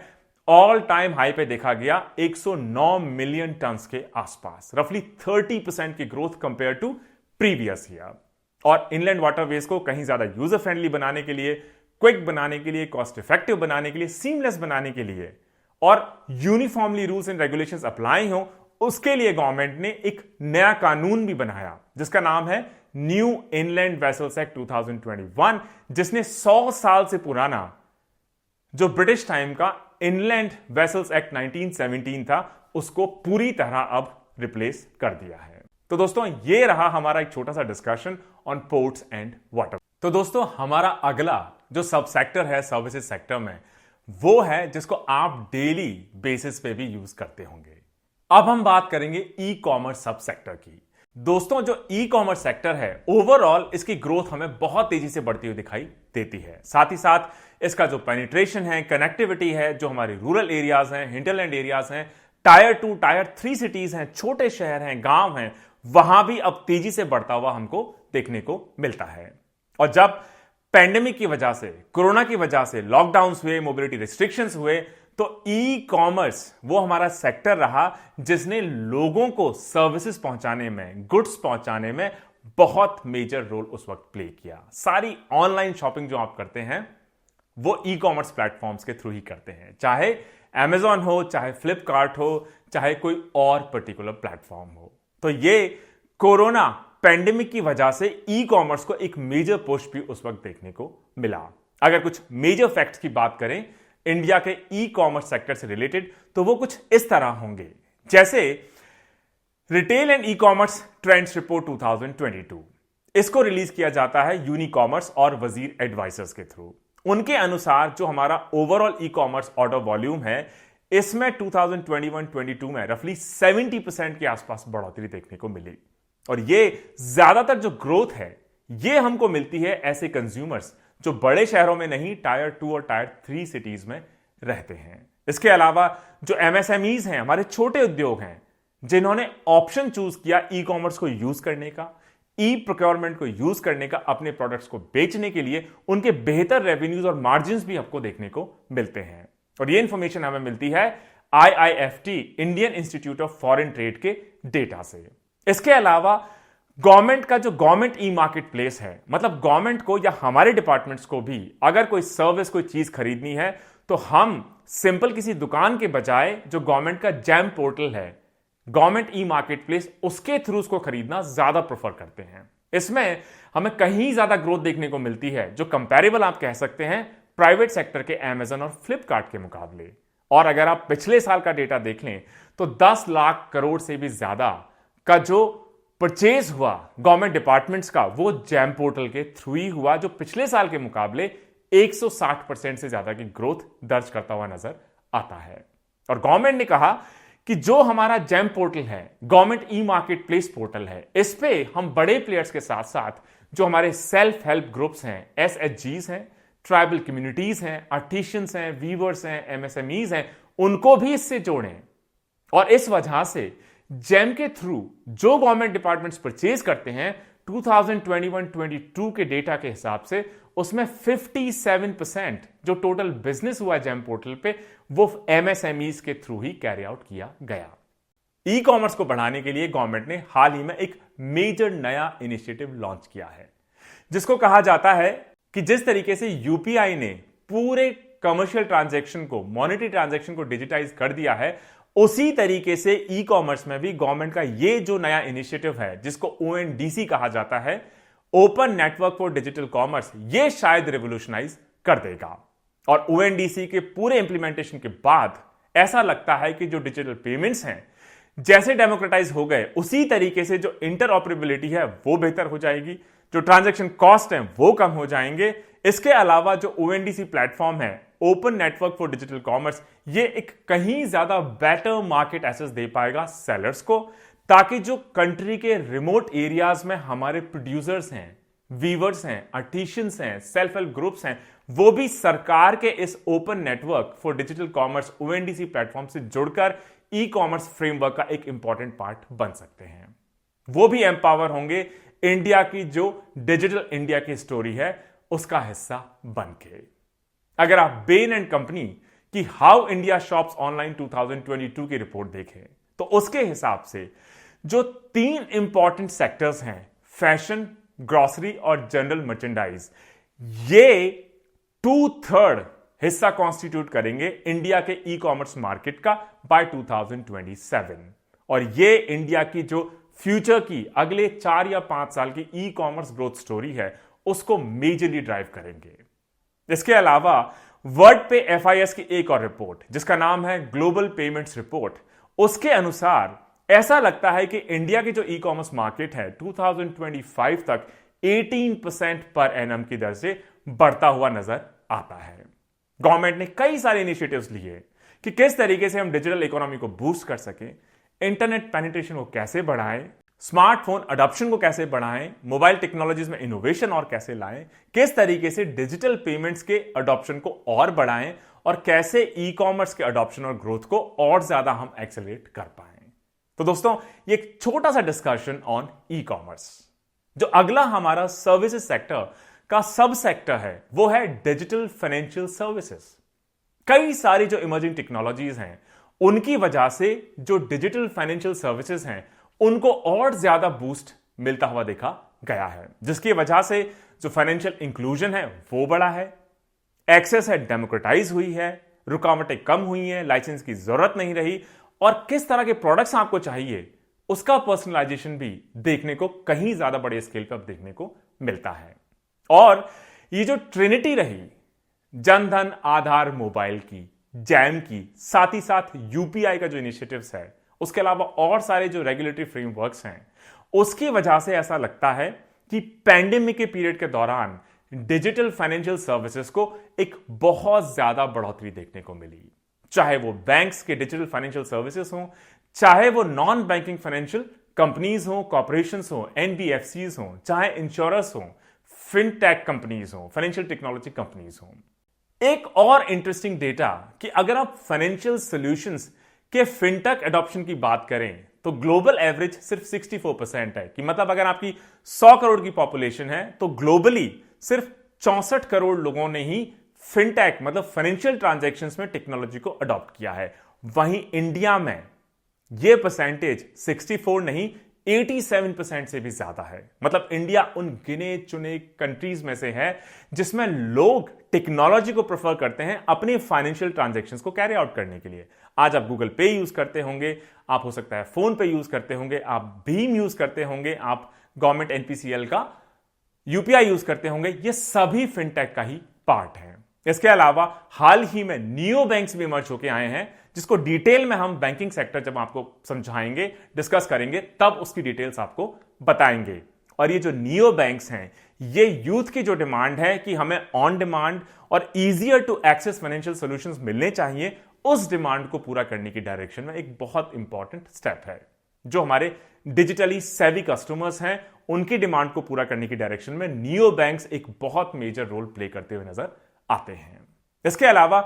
ऑल टाइम हाई पे देखा गया 109 मिलियन टन के आसपास, रफली 30% की growth compare to previous year. और इनलैंड वाटरवेज को कहीं ज्यादा यूजर फ्रेंडली बनाने के लिए, क्विक बनाने के लिए, कॉस्ट इफेक्टिव बनाने के लिए, सीमलेस बनाने के लिए और uniformly rules and regulations apply हो, उसके लिए गवर्नमेंट ने एक नया कानून भी बनाया जिसका नाम है न्यू इनलैंड वेसल्स एक्ट 2021, जिसने 100 साल से पुराना जो ब्रिटिश टाइम का इनलैंड वेसल्स एक्ट 1917 था, उसको पूरी तरह अब रिप्लेस कर दिया है। तो दोस्तों, ये रहा हमारा एक छोटा सा discussion on ports and water. तो दोस्तों, हमारा अगला जो सब सेक्टर है सर्विसेज सेक्टर में, वो है जिसको आप डेली बेसिस पे भी यूज करते होंगे। अब हम बात करेंगे ई कॉमर्स सब सेक्टर की। दोस्तों, जो ई कॉमर्स सेक्टर है ओवरऑल इसकी ग्रोथ हमें बहुत तेजी से बढ़ती हुई दिखाई देती है। साथ ही साथ इसका जो पेनिट्रेशन है, कनेक्टिविटी है, जो हमारे रूरल एरियाज हैं, हिंटरलैंड एरियाज हैं, टायर 2, टायर 3 सिटीज हैं, छोटे शहर हैं, गांव हैं, वहां भी अब तेजी से बढ़ता हुआ हमको देखने को मिलता है। और जब पैंडेमिक की वजह से, कोरोना की वजह से लॉकडाउन्स हुए, मोबिलिटी रिस्ट्रिक्शंस हुए, तो ई कॉमर्स वो हमारा सेक्टर रहा जिसने लोगों को सर्विसेज पहुंचाने में, गुड्स पहुंचाने में बहुत मेजर रोल उस वक्त प्ले किया। सारी ऑनलाइन शॉपिंग जो आप करते हैं वो ई कॉमर्स प्लेटफॉर्म्स के थ्रू ही करते हैं, चाहे Amazon हो, चाहे फ्लिपकार्ट हो, चाहे कोई और पर्टिकुलर प्लेटफॉर्म हो। तो ये कोरोना पैंडेमिक की वजह से ई कॉमर्स को एक मेजर पुश भी उस वक्त देखने को मिला। अगर कुछ मेजर फैक्ट्स की बात करें इंडिया के ई कॉमर्स सेक्टर से रिलेटेड, तो वो कुछ इस तरह होंगे, जैसे retail and e commerce trends report 2022, इसको रिलीज किया जाता है यूनिकॉमर्स और वजीर एडवाइजर्स के थ्रू। उनके अनुसार जो हमारा overall e commerce order volume है, इसमें 2021-22 में रफली 70% के आसपास बढ़ोतरी देखने को मिली। और ये ज्यादातर जो ग्रोथ है ये हमको मिलती है ऐसे कंज्यूमर्स जो बड़े शहरों में नहीं, टायर 2 और टायर 3 सिटीज में रहते हैं। इसके अलावा जो एमएसएमईज हैं, हमारे छोटे उद्योग हैं, जिन्होंने ऑप्शन चूज किया ई कॉमर्स को यूज करने का, ई प्रोक्योरमेंट को यूज करने का अपने प्रोडक्ट्स को बेचने के लिए, उनके बेहतर रेवेन्यूज और मार्जिन्स भी आपको देखने को मिलते हैं। और ये इंफॉर्मेशन हमें मिलती है IIFT, Indian institute of foreign trade के डेटा से। इसके अलावा गवर्नमेंट का जो गवर्नमेंट ई मार्केट प्लेस है, मतलब गवर्नमेंट को या हमारे डिपार्टमेंट्स को भी अगर कोई सर्विस, कोई चीज खरीदनी है, तो हम सिंपल किसी दुकान के बजाय जो गवर्नमेंट का जैम पोर्टल है, गवर्नमेंट ई मार्केट प्लेस, उसके थ्रू उसको खरीदना ज्यादा प्रेफर करते हैं। इसमें हमें कहीं ज्यादा ग्रोथ देखने को मिलती है, जो कंपैरेबल आप कह सकते हैं प्राइवेट सेक्टर के Amazon और फ्लिपकार्ट के मुकाबले। और अगर आप पिछले साल का डेटा देख लें तो 10 लाख करोड़ से भी ज्यादा का जो परचेज हुआ गवर्नमेंट डिपार्टमेंट्स का, वो जैम पोर्टल के थ्रू ही हुआ, जो पिछले साल के मुकाबले 160% से ज्यादा की ग्रोथ दर्ज करता हुआ नजर आता है। और गवर्नमेंट ने कहा कि जो हमारा जैम पोर्टल है, government e market place portal है, इस पे हम बड़े प्लेयर्स के साथ साथ जो हमारे सेल्फ हेल्प ग्रुप्स हैं, SHGs हैं, ट्राइबल कम्युनिटीज हैं, आर्टिशियंस हैं, वीवर्स हैं, MSMEs हैं, उनको भी इससे जोड़ें। और इस वजह से जैम के थ्रू जो गवर्नमेंट डिपार्टमेंट्स परचेज करते हैं 2021-22 के डेटा के हिसाब से उसमें 57% जो टोटल बिजनेस हुआ जैम पोर्टल पे वो MSMEs के थ्रू ही कैरी आउट किया गया। ई कॉमर्स को बढ़ाने के लिए गवर्नमेंट ने हाल ही में एक मेजर नया इनिशिएटिव लॉन्च किया है, जिसको कहा जाता है कि जिस तरीके से यूपीआई ने पूरे कमर्शियल ट्रांजैक्शन को, मॉनेटरी ट्रांजैक्शन को डिजिटाइज कर दिया है, उसी तरीके से ई कॉमर्स में भी गवर्नमेंट का ये जो नया इनिशिएटिव है जिसको ONDC कहा जाता है, open network for digital commerce, ये शायद रिवोल्यूशनाइज कर देगा। और ONDC के पूरे इंप्लीमेंटेशन के बाद ऐसा लगता है कि जो डिजिटल पेमेंट्स हैं जैसे डेमोक्रेटाइज हो गए, उसी तरीके से जो इंटरऑपरेबिलिटी है वो बेहतर हो जाएगी, जो ट्रांजैक्शन कॉस्ट है वो कम हो जाएंगे। इसके अलावा जो ONDC प्लेटफॉर्म है, open network for digital commerce, ये एक कहीं ज्यादा बेटर मार्केट एक्सेस दे पाएगा सेलर्स को, ताकि जो कंट्री के रिमोट एरियाज में हमारे प्रोड्यूसर्स हैं, वीवर्स हैं, आर्टिशियंस हैं, सेल्फ हेल्प ग्रुप्स हैं, वो भी सरकार के इस open network for digital commerce ONDC platform से जुड़कर ई कॉमर्स फ्रेमवर्क का एक इंपॉर्टेंट पार्ट बन सकते हैं। वो भी एम्पावर होंगे इंडिया की जो डिजिटल इंडिया की स्टोरी है उसका हिस्सा बन के। अगर आप बेन एंड कंपनी की हाउ इंडिया शॉप्स ऑनलाइन 2022 की रिपोर्ट देखें तो उसके हिसाब से जो 3 इंपॉर्टेंट सेक्टर्स हैं, फैशन, ग्रोसरी और जनरल मर्चेंडाइज, ये 2/3 हिस्सा कॉन्स्टिट्यूट करेंगे इंडिया के ई कॉमर्स मार्केट का बाय 2027। और ये इंडिया की जो फ्यूचर की अगले 4 या 5 साल की ई कॉमर्स ग्रोथ स्टोरी है उसको मेजरली ड्राइव करेंगे। इसके अलावा वर्ल्ड पे FIS की एक और रिपोर्ट जिसका नाम है ग्लोबल पेमेंट्स रिपोर्ट, उसके अनुसार ऐसा लगता है कि इंडिया की जो ई कॉमर्स मार्केट है 2025 तक 18% पर एनम की दर से बढ़ता हुआ नजर आता है। गवर्नमेंट ने कई सारे इनिशिएटिव्स लिए कि किस तरीके से हम डिजिटल इकोनॉमी को बूस्ट कर सकें, इंटरनेट पेनिट्रेशन को कैसे बढ़ाएं, स्मार्टफोन अडॉप्शन को कैसे बढ़ाएं, मोबाइल टेक्नोलॉजीज में इनोवेशन और कैसे लाएं, किस तरीके से डिजिटल पेमेंट्स के अडॉप्शन को और बढ़ाएं और कैसे ई कॉमर्स के अडॉप्शन और ग्रोथ को और ज्यादा हम एक्सेलरेट कर पाएं। तो दोस्तों, ये एक छोटा सा डिस्कशन ऑन ई कॉमर्स। जो अगला हमारा सर्विसेज सेक्टर का सब सेक्टर है वो है डिजिटल फाइनेंशियल सर्विसेज। कई सारी जो इमर्जिंग टेक्नोलॉजीज हैं उनकी वजह से जो डिजिटल फाइनेंशियल सर्विसेज हैं उनको और ज्यादा बूस्ट मिलता हुआ देखा गया है, जिसकी वजह से जो फाइनेंशियल इंक्लूजन है वो बढ़ा है, एक्सेस है डेमोक्रेटाइज हुई है, रुकावटें कम हुई हैं, लाइसेंस की जरूरत नहीं रही, और किस तरह के प्रोडक्ट्स आपको चाहिए उसका पर्सनलाइजेशन भी देखने को कहीं ज्यादा बड़े स्केल पर देखने को मिलता है। और ये जो ट्रिनिटी रही जनधन, आधार, मोबाइल की, जैम की, साथ ही साथ यूपीआई का जो इनिशिएटिव्स है, उसके अलावा और सारे जो रेगुलेटरी फ्रेमवर्क्स हैं, उसकी वजह से ऐसा लगता है कि पैंडेमिक के पीरियड के दौरान डिजिटल फाइनेंशियल सर्विसेज को एक बहुत ज्यादा बढ़ोतरी देखने को मिली। चाहे वो बैंक्स के डिजिटल फाइनेंशियल सर्विसेज हो, चाहे वो नॉन बैंकिंग फाइनेंशियल कंपनीज हो, कॉर्पोरेशंस हो, NBFCs हो, चाहे इंश्योरर्स हो, फिनटेक कंपनीज हो, फाइनेंशियल टेक्नोलॉजी कंपनीज हो। एक और इंटरेस्टिंग डेटा कि अगर आप financial solutions K fintech adoption की बात करें तो ग्लोबल एवरेज सिर्फ 64% है, कि मतलब अगर आपकी 100 करोड़ की पॉपुलेशन है तो ग्लोबली सिर्फ 64 करोड़ लोगों ने ही फिनटेक मतलब फाइनेंशियल ट्रांजैक्शंस में टेक्नोलॉजी को अडॉप्ट किया है। वहीं इंडिया में यह परसेंटेज 64 नहीं 87% से भी ज्यादा है। मतलब इंडिया उन गिने चुने कंट्रीज में से है जिसमें लोग टेक्नोलॉजी को प्रेफर करते हैं अपनी फाइनेंशियल ट्रांजैक्शंस को कैरी आउट करने के लिए। आज आप गूगल पे यूज करते होंगे, आप हो सकता है फोन पे यूज करते होंगे, आप भीम यूज करते होंगे, आप गवर्नमेंट NPCL का यूपीआई यूज करते होंगे, ये सभी फिनटेक का ही पार्ट है। इसके अलावा हाल ही में नियो बैंक्स भी इमर्ज होकर आए हैं, जिसको डिटेल में हम बैंकिंग सेक्टर जब आपको समझाएंगे, डिस्कस करेंगे, तब उसकी डिटेल्स आपको बताएंगे। और ये जो नियो बैंक्स हैं, ये यूथ की जो डिमांड है कि हमें ऑन डिमांड और easier to access financial solutions मिलने चाहिए, उस डिमांड को पूरा करने की डायरेक्शन में एक बहुत इंपॉर्टेंट स्टेप है। जो हमारे डिजिटली सेवी कस्टमर्स हैं, उनकी डिमांड को पूरा करने की डायरेक्शन में नियो बैंक्स एक बहुत मेजर रोल प्ले करते हुए नजर आते हैं। इसके अलावा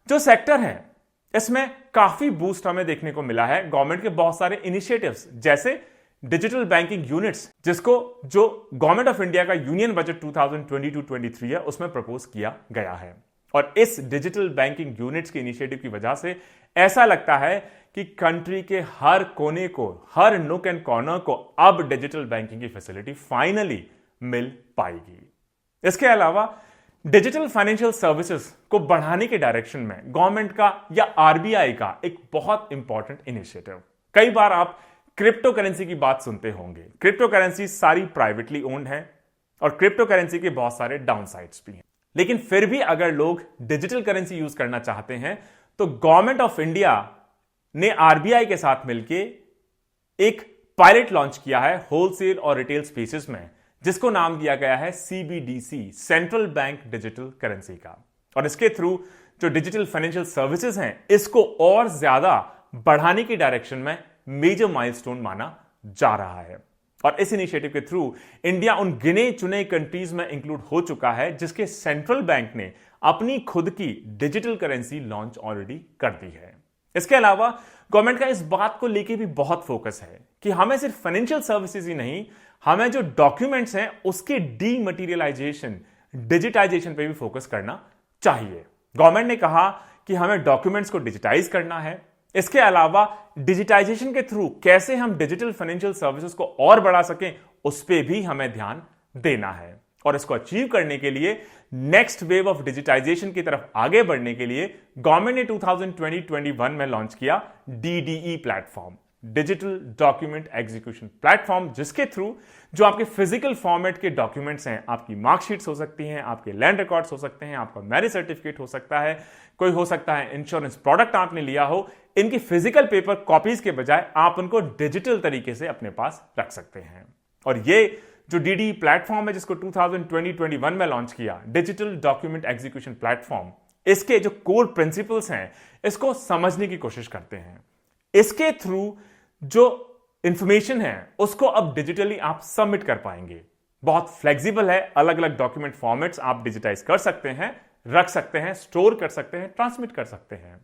जो सेक्टर है, इसमें काफी बूस्ट हमें देखने को मिला है गवर्नमेंट के बहुत सारे इनिशिएटिव्स, जैसे डिजिटल बैंकिंग यूनिट्स, जिसको जो गवर्नमेंट ऑफ इंडिया का यूनियन बजट 2022-23 है उसमें प्रपोज किया गया है। और इस डिजिटल बैंकिंग यूनिट्स के इनिशिएटिव की वजह से ऐसा लगता है कि कंट्री के हर कोने को, हर नुक एंड कॉर्नर को अब डिजिटल बैंकिंग की फैसिलिटी फाइनली मिल पाएगी। इसके अलावा डिजिटल फाइनेंशियल सर्विसेज को बढ़ाने के डायरेक्शन में गवर्नमेंट का या आरबीआई का एक बहुत इंपॉर्टेंट इनिशिएटिव, कई बार आप क्रिप्टो करेंसी की बात सुनते होंगे। क्रिप्टो करेंसी सारी प्राइवेटली ओन्ड है और क्रिप्टो करेंसी के बहुत सारे डाउनसाइड्स भी हैं, लेकिन फिर भी अगर लोग डिजिटल करेंसी यूज करना चाहते हैं तो गवर्नमेंट ऑफ इंडिया ने आरबीआई के साथ मिलकर एक पायलट लॉन्च किया है होलसेल और रिटेल स्पेसेस में, जिसको नाम दिया गया है CBDC, central bank digital currency का। और इसके थ्रू जो डिजिटल फाइनेंशियल सर्विसेज हैं, इसको और ज्यादा बढ़ाने की डायरेक्शन में मेजर माइलस्टोन माना जा रहा है। और इस इनिशिएटिव के थ्रू इंडिया उन गिने चुने कंट्रीज में इंक्लूड हो चुका है जिसके सेंट्रल बैंक ने अपनी खुद की डिजिटल करेंसी लॉन्च ऑलरेडी कर दी है। इसके अलावा गवर्नमेंट का इस बात को लेके भी बहुत फोकस है कि हमें सिर्फ फाइनेंशियल सर्विसेज ही नहीं, हमें जो डॉक्यूमेंट्स हैं उसके डीमटीरियलाइजेशन, डिजिटाइजेशन पे भी फोकस करना चाहिए। गवर्नमेंट ने कहा कि हमें डॉक्यूमेंट्स को डिजिटाइज करना है। इसके अलावा डिजिटाइजेशन के थ्रू कैसे हम डिजिटल फाइनेंशियल सर्विसेज को और बढ़ा सकें, उस पर भी हमें ध्यान देना है। और इसको अचीव करने के लिए, नेक्स्ट वेव ऑफ डिजिटाइजेशन की तरफ आगे बढ़ने के लिए गवर्नमेंट ने 2020-21 में लॉन्च किया DDE platform, digital document execution platform, जिसके थ्रू जो आपके फिजिकल फॉर्मेट के डॉक्यूमेंट्स हैं, आपकी मार्कशीट्स हो सकती हैं, आपके लैंड रिकॉर्ड्स हो सकते हैं, आपका मैरिज सर्टिफिकेट हो सकता है, कोई हो सकता है इंश्योरेंस प्रोडक्ट आपने लिया हो, इनकी फिजिकल पेपर कॉपीज के बजाय आप उनको डिजिटल तरीके से अपने पास रख सकते हैं। और ये जो डीडी प्लेटफॉर्म है, जिसको 2020-21 में लॉन्च किया, डिजिटल डॉक्यूमेंट एग्जीक्यूशन प्लेटफॉर्म, इसके जो कोर प्रिंसिपल्स हैं इसको समझने की कोशिश करते हैं। इसके थ्रू जो इंफॉर्मेशन है उसको अब डिजिटली आप सबमिट कर पाएंगे। बहुत फ्लेक्सिबल है, अलग अलग डॉक्यूमेंट फॉर्मेट्स आप डिजिटाइज कर सकते हैं, रख सकते हैं, स्टोर कर सकते हैं, ट्रांसमिट कर सकते हैं।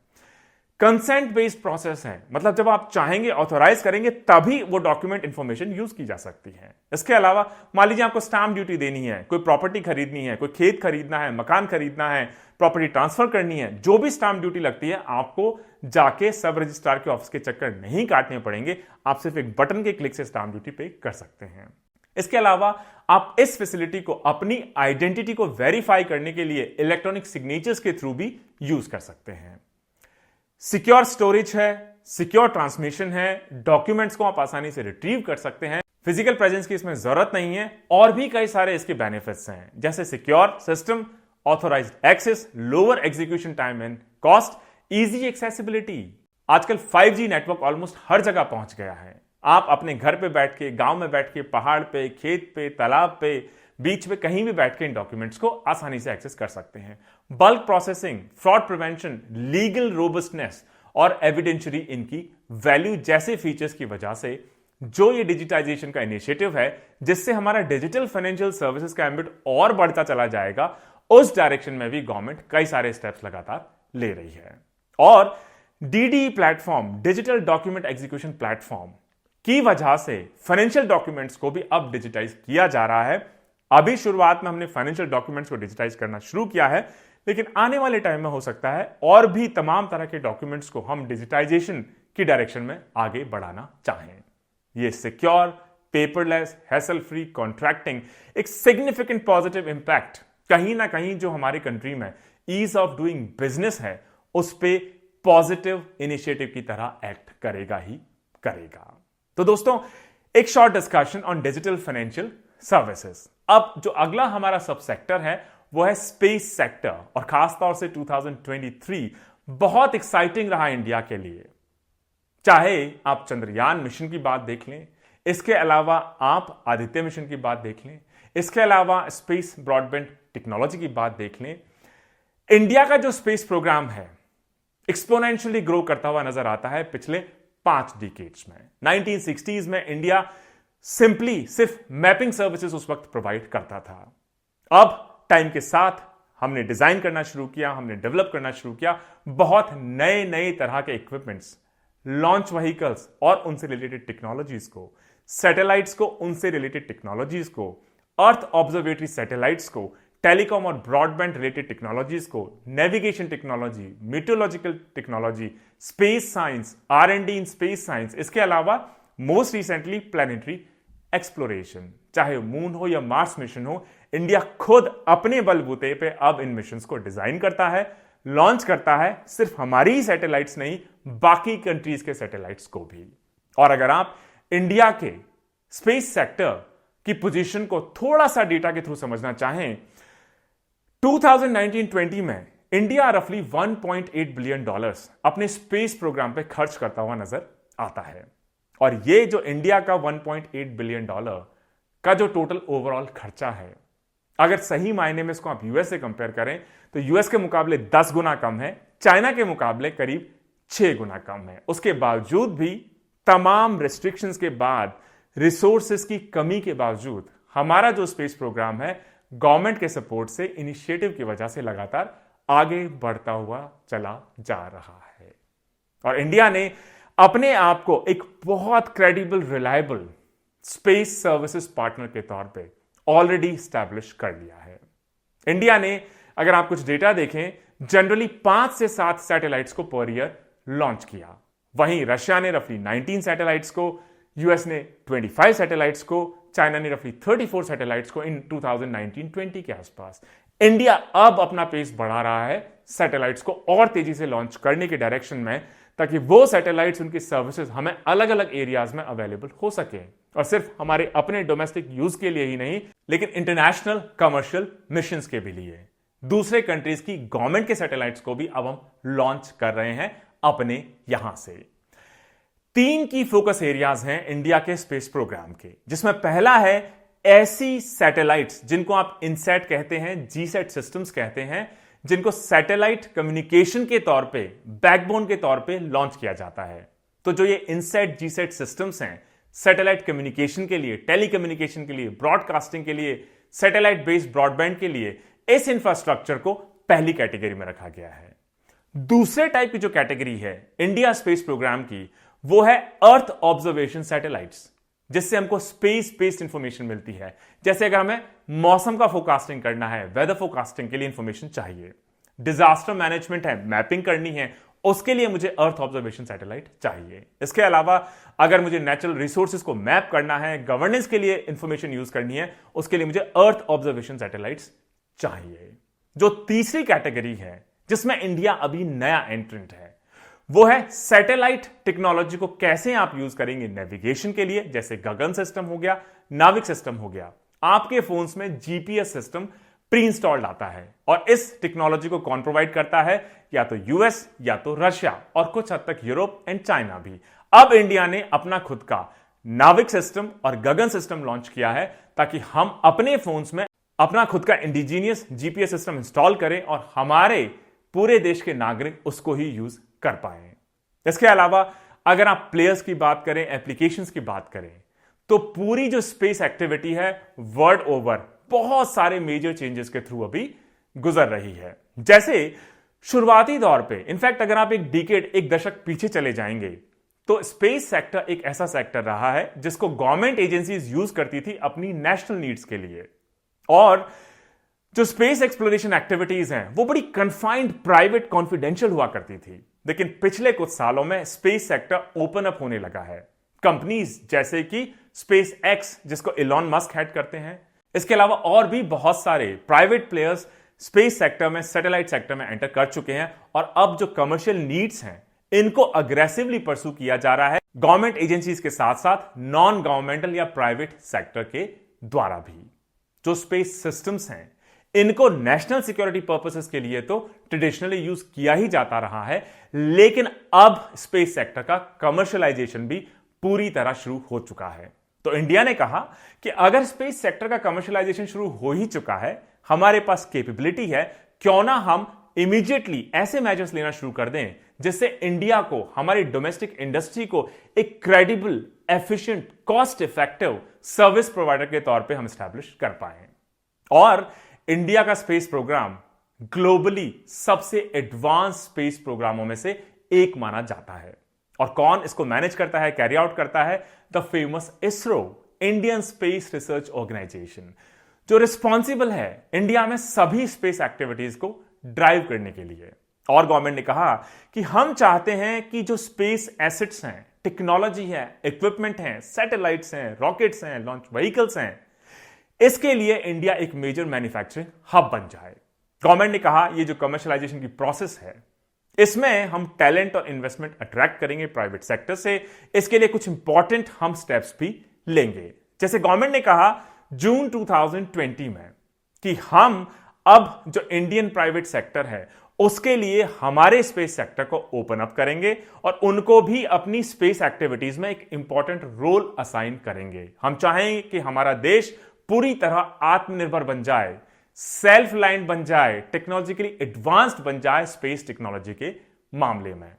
कंसेंट बेस्ड प्रोसेस है, मतलब जब आप चाहेंगे ऑथोराइज करेंगे तभी वो डॉक्यूमेंट इंफॉर्मेशन यूज की जा सकती है। इसके अलावा मान लीजिए आपको स्टैंप ड्यूटी देनी है, कोई प्रॉपर्टी खरीदनी है, कोई खेत खरीदना है, मकान खरीदना है, प्रॉपर्टी ट्रांसफर करनी है, जो भी स्टैंप ड्यूटी लगती है आपको जाके सब रजिस्ट्रार के ऑफिस के चक्कर नहीं काटने पड़ेंगे, आप सिर्फ एक बटन के क्लिक से स्टैंप ड्यूटी पे कर सकते हैं। इसके अलावा आप इस फैसिलिटी को अपनी आइडेंटिटी को वेरीफाई करने के लिए इलेक्ट्रॉनिक सिग्नेचर्स के थ्रू भी यूज कर सकते हैं। सिक्योर स्टोरेज है, सिक्योर ट्रांसमिशन है, डॉक्यूमेंट्स को आप आसानी से रिट्रीव कर सकते हैं, फिजिकल प्रेजेंस की इसमें जरूरत नहीं है, और भी कई सारे इसके बेनिफिट्स हैं, जैसे secure system, authorized access, lower execution time and cost, easy accessibility. आजकल 5G नेटवर्क ऑलमोस्ट हर जगह पहुंच गया है। आप अपने घर पे बैठ के, गांव में बैठ के, पहाड़ पे, खेत पे, तालाब पे, बीच पे, कहीं भी बैठ के इन डॉक्यूमेंट्स को आसानी से एक्सेस कर सकते हैं। Bulk processing, fraud prevention, legal robustness और एविडेंशियरी इनकी वैल्यू जैसे फीचर्स की वजह से जो ये डिजिटाइजेशन का इनिशिएटिव है, जिससे हमारा डिजिटल फाइनेंशियल सर्विसेज का एम्बिट और बढ़ता चला जाएगा, उस डायरेक्शन में भी गवर्नमेंट कई सारे स्टेप्स लगातार ले रही है। और DD platform, digital document execution platform की वजह से फाइनेंशियल डॉक्यूमेंट्स को भी अब डिजिटाइज किया जा रहा है। अभी शुरुआत में हमने फाइनेंशियल डॉक्यूमेंट्स को डिजिटाइज करना शुरू किया है, लेकिन आने वाले टाइम में हो सकता है और भी तमाम तरह के डॉक्यूमेंट्स को हम डिजिटाइजेशन की डायरेक्शन में आगे बढ़ाना चाहें। ये secure, paperless, hassle free contracting एक सिग्निफिकेंट पॉजिटिव इंपैक्ट कहीं ना कहीं जो हमारी कंट्री में ईज ऑफ डूइंग बिजनेस है उस पे पॉजिटिव इनिशिएटिव की तरह एक्ट करेगा ही करेगा। तो दोस्तों, एक short discussion on digital financial services. अब जो अगला हमारा सब सेक्टर है वो है स्पेस सेक्टर, और खासतौर से 2023 बहुत एक्साइटिंग रहा इंडिया के लिए। चाहे आप चंद्रयान मिशन की बात देख लें, इसके अलावा आप आदित्य मिशन की बात देख लें, इसके अलावा स्पेस ब्रॉडबैंड टेक्नोलॉजी की बात देख लें, इंडिया का जो स्पेस प्रोग्राम है एक्सपोनेंशियली ग्रो करता हुआ नजर आता है पिछले 5 डिकेड्स में। 1960s में इंडिया सिर्फ मैपिंग सर्विसेज उस वक्त प्रोवाइड करता था। अब टाइम के साथ हमने डिजाइन करना शुरू किया, हमने डेवलप करना शुरू किया, बहुत नए नए तरह के इक्विपमेंट्स, लॉन्च व्हीकल्स और उनसे रिलेटेड टेक्नोलॉजीज को, सैटेलाइट्स को, उनसे रिलेटेड टेक्नोलॉजीज को, अर्थ ऑब्जर्वेटरी सैटेलाइट्स को, टेलीकॉम और ब्रॉडबैंड रिलेटेड टेक्नोलॉजीज को, navigation technology, meteorological technology, space science, R&D in space science, इसके अलावा मोस्ट रिसेंटली प्लैनेटरी एक्सप्लोरेशन, चाहे मून हो या मार्स मिशन हो, इंडिया खुद अपने बलबूते पे अब इन मिशंस को डिजाइन करता है, लॉन्च करता है, सिर्फ हमारी ही सैटेलाइट्स नहीं, बाकी कंट्रीज के सैटेलाइट्स को भी। और अगर आप इंडिया के स्पेस सेक्टर की पोजीशन को थोड़ा सा डेटा के थ्रू समझना चाहें, 2019-20 में इंडिया रफली $1.8 बिलियन अपने स्पेस प्रोग्राम पे खर्च करता हुआ नजर आता है। और ये जो इंडिया का $1.8 बिलियन का जो टोटल ओवरऑल खर्चा है, अगर सही मायने में इसको आप यूएस से कंपेयर करें तो यूएस के मुकाबले 10 गुना कम है, चाइना के मुकाबले करीब 6 गुना कम है। उसके बावजूद भी, तमाम रिस्ट्रिक्शंस के बाद, रिसोर्सेस की कमी के बावजूद, हमारा जो स्पेस प्रोग्राम है गवर्नमेंट के सपोर्ट से, इनिशिएटिव की वजह से लगातार आगे बढ़ता हुआ चला जा रहा है। और इंडिया ने अपने आप को एक बहुत credible, reliable space services partner के तौर पे ऑलरेडी स्टैब्लिश कर लिया है। इंडिया ने, अगर आप कुछ डेटा देखें, जनरली 5 से 7 सैटेलाइट्स को पर ईयर लॉन्च किया। वहीं रशिया ने रफली 19 सैटेलाइट्स को, यूएस ने 25 सैटेलाइट्स को, चाइना ने रफली 34 सैटेलाइट्स को इन 2019-20 के आसपास। इंडिया अब अपना पेस बढ़ा रहा है सैटेलाइट्स को और तेजी से लॉन्च करने के डायरेक्शन में, ताकि वो सैटेलाइट्स, उनकी सर्विसेज हमें अलग अलग एरियाज में अवेलेबल हो सके, और सिर्फ हमारे अपने डोमेस्टिक यूज के लिए ही नहीं, लेकिन इंटरनेशनल कमर्शियल मिशंस के भी लिए। दूसरे कंट्रीज की गवर्नमेंट के सैटेलाइट्स को भी अब हम लॉन्च कर रहे हैं अपने यहां से। 3 की फोकस एरियाज हैं इंडिया के स्पेस प्रोग्राम के, जिसमें पहला है ऐसी सैटेलाइट्स जिनको आप इनसैट कहते हैं, जीसैट सिस्टम्स कहते हैं, जिनको सैटेलाइट कम्युनिकेशन के तौर पे, बैकबोन के तौर पे लॉन्च किया जाता है। तो जो ये इनसैट जीसैट सिस्टम्स हैं, सैटेलाइट कम्युनिकेशन के लिए, टेलीकम्युनिकेशन के लिए, ब्रॉडकास्टिंग के लिए, सैटेलाइट बेस्ड ब्रॉडबैंड के लिए, इस इंफ्रास्ट्रक्चर को पहली कैटेगरी में रखा गया है। दूसरे टाइप की जो कैटेगरी है इंडिया स्पेस प्रोग्राम की, वो है अर्थ ऑब्जर्वेशन सैटेलाइट्स, जिससे हमको स्पेस बेस्ड इंफॉर्मेशन मिलती है। जैसे अगर हमें मौसम का फोरकास्टिंग करना है, वेदर फोरकास्टिंग के लिए इंफॉर्मेशन चाहिए, डिजास्टर मैनेजमेंट है, मैपिंग करनी है, उसके लिए मुझे अर्थ ऑब्जर्वेशन सैटेलाइट चाहिए। इसके अलावा अगर मुझे नेचुरल रिसोर्सेज को मैप करना है, गवर्नेंस के लिए इंफॉर्मेशन यूज करनी है, उसके लिए मुझे अर्थ ऑब्जर्वेशन सैटेलाइट्स चाहिए। जो तीसरी कैटेगरी है जिसमें इंडिया अभी नया एंट्रेंट है, वो है सैटेलाइट टेक्नोलॉजी को कैसे आप यूज करेंगे नेविगेशन के लिए, जैसे गगन सिस्टम हो गया, नाविक सिस्टम हो गया। आपके फोन्स में जीपीएस सिस्टम प्री इंस्टॉल्ड आता है, और इस टेक्नोलॉजी को कौन प्रोवाइड करता है? या तो यूएस, या तो रशिया, और कुछ हद तक यूरोप एंड चाइना भी। अब इंडिया ने अपना खुद का नाविक सिस्टम और गगन सिस्टम लॉन्च किया है, ताकि हम अपने फोन्स में अपना खुद का इंडिजीनियस जीपीएस सिस्टम इंस्टॉल करें और हमारे पूरे देश के नागरिक उसको ही यूज कर पाए। इसके अलावा अगर आप प्लेयर्स की बात करें, एप्लीकेशंस की बात करें, तो पूरी जो स्पेस एक्टिविटी है वर्ल्ड ओवर बहुत सारे मेजर चेंजेस के थ्रू अभी गुजर रही है। जैसे शुरुआती दौर पे, इनफैक्ट अगर आप एक दशक पीछे चले जाएंगे, तो स्पेस सेक्टर एक ऐसा सेक्टर रहा है जिसको गवर्नमेंट एजेंसीज यूज करती थी अपनी नेशनल नीड्स के लिए, और जो स्पेस एक्सप्लोरेशन एक्टिविटीज हैं वो बड़ी कन्फाइंड, प्राइवेट, कॉन्फिडेंशियल हुआ करती थी। लेकिन पिछले कुछ सालों में स्पेस सेक्टर ओपन अप होने लगा है। कंपनीज जैसे कि स्पेस एक्स, जिसको इलॉन मस्क हेड करते हैं, इसके अलावा और भी बहुत सारे प्राइवेट प्लेयर्स स्पेस सेक्टर में, सैटेलाइट सेक्टर में एंटर कर चुके हैं, और अब जो कमर्शियल नीड्स हैं इनको अग्रेसिवली परस्यू किया जा रहा है गवर्नमेंट एजेंसीज के साथ साथ नॉन गवर्नमेंटल या प्राइवेट सेक्टर के द्वारा भी। जो स्पेस सिस्टम्स हैं इनको नेशनल सिक्योरिटी पर्पसेस के लिए तो ट्रेडिशनली यूज किया ही जाता रहा है, लेकिन अब स्पेस सेक्टर का कमर्शियलाइजेशन भी पूरी तरह शुरू हो चुका है। तो इंडिया ने कहा कि अगर स्पेस सेक्टर का कमर्शियलाइजेशन शुरू हो ही चुका है, हमारे पास कैपेबिलिटी है, क्यों ना हम इमीडिएटली ऐसे मेजर्स लेना शुरू कर दें जिससे इंडिया को, हमारी डोमेस्टिक इंडस्ट्री को एक credible, efficient, cost effective service provider के तौर पे हम स्टैब्लिश कर पाए। और इंडिया का स्पेस प्रोग्राम ग्लोबली सबसे एडवांस स्पेस प्रोग्रामों में से एक माना जाता है। और कौन इसको मैनेज करता है, कैरी आउट करता है? The famous ISRO, Indian Space Research Organization, जो रिस्पॉन्सिबल है इंडिया में सभी स्पेस एक्टिविटीज को ड्राइव करने के लिए। और गवर्नमेंट ने कहा कि हम चाहते हैं कि जो स्पेस एसेट्स हैं, टेक्नोलॉजी है, इक्विपमेंट हैं, सैटेलाइट्स हैं, रॉकेट्स हैं, लॉन्च व्हीकल्स हैं, इसके लिए इंडिया एक मेजर मैन्युफैक्चरिंग हब बन जाए। गवर्नमेंट ने कहा ये जो कमर्शियलाइजेशन की प्रोसेस है, इसमें हम टैलेंट और इन्वेस्टमेंट अट्रैक्ट करेंगे प्राइवेट सेक्टर से। इसके लिए कुछ इंपॉर्टेंट हम स्टेप्स भी लेंगे। जैसे गवर्नमेंट ने कहा जून 2020 में कि हम अब जो इंडियन प्राइवेट सेक्टर है उसके लिए हमारे स्पेस सेक्टर को ओपन अप करेंगे और उनको भी अपनी स्पेस एक्टिविटीज में एक इंपॉर्टेंट रोल असाइन करेंगे। हम चाहेंगे कि हमारा देश पूरी तरह आत्मनिर्भर बन जाए, सेल्फ लाइन बन जाए, टेक्नोलॉजिकली एडवांस्ड बन जाए स्पेस टेक्नोलॉजी के मामले में।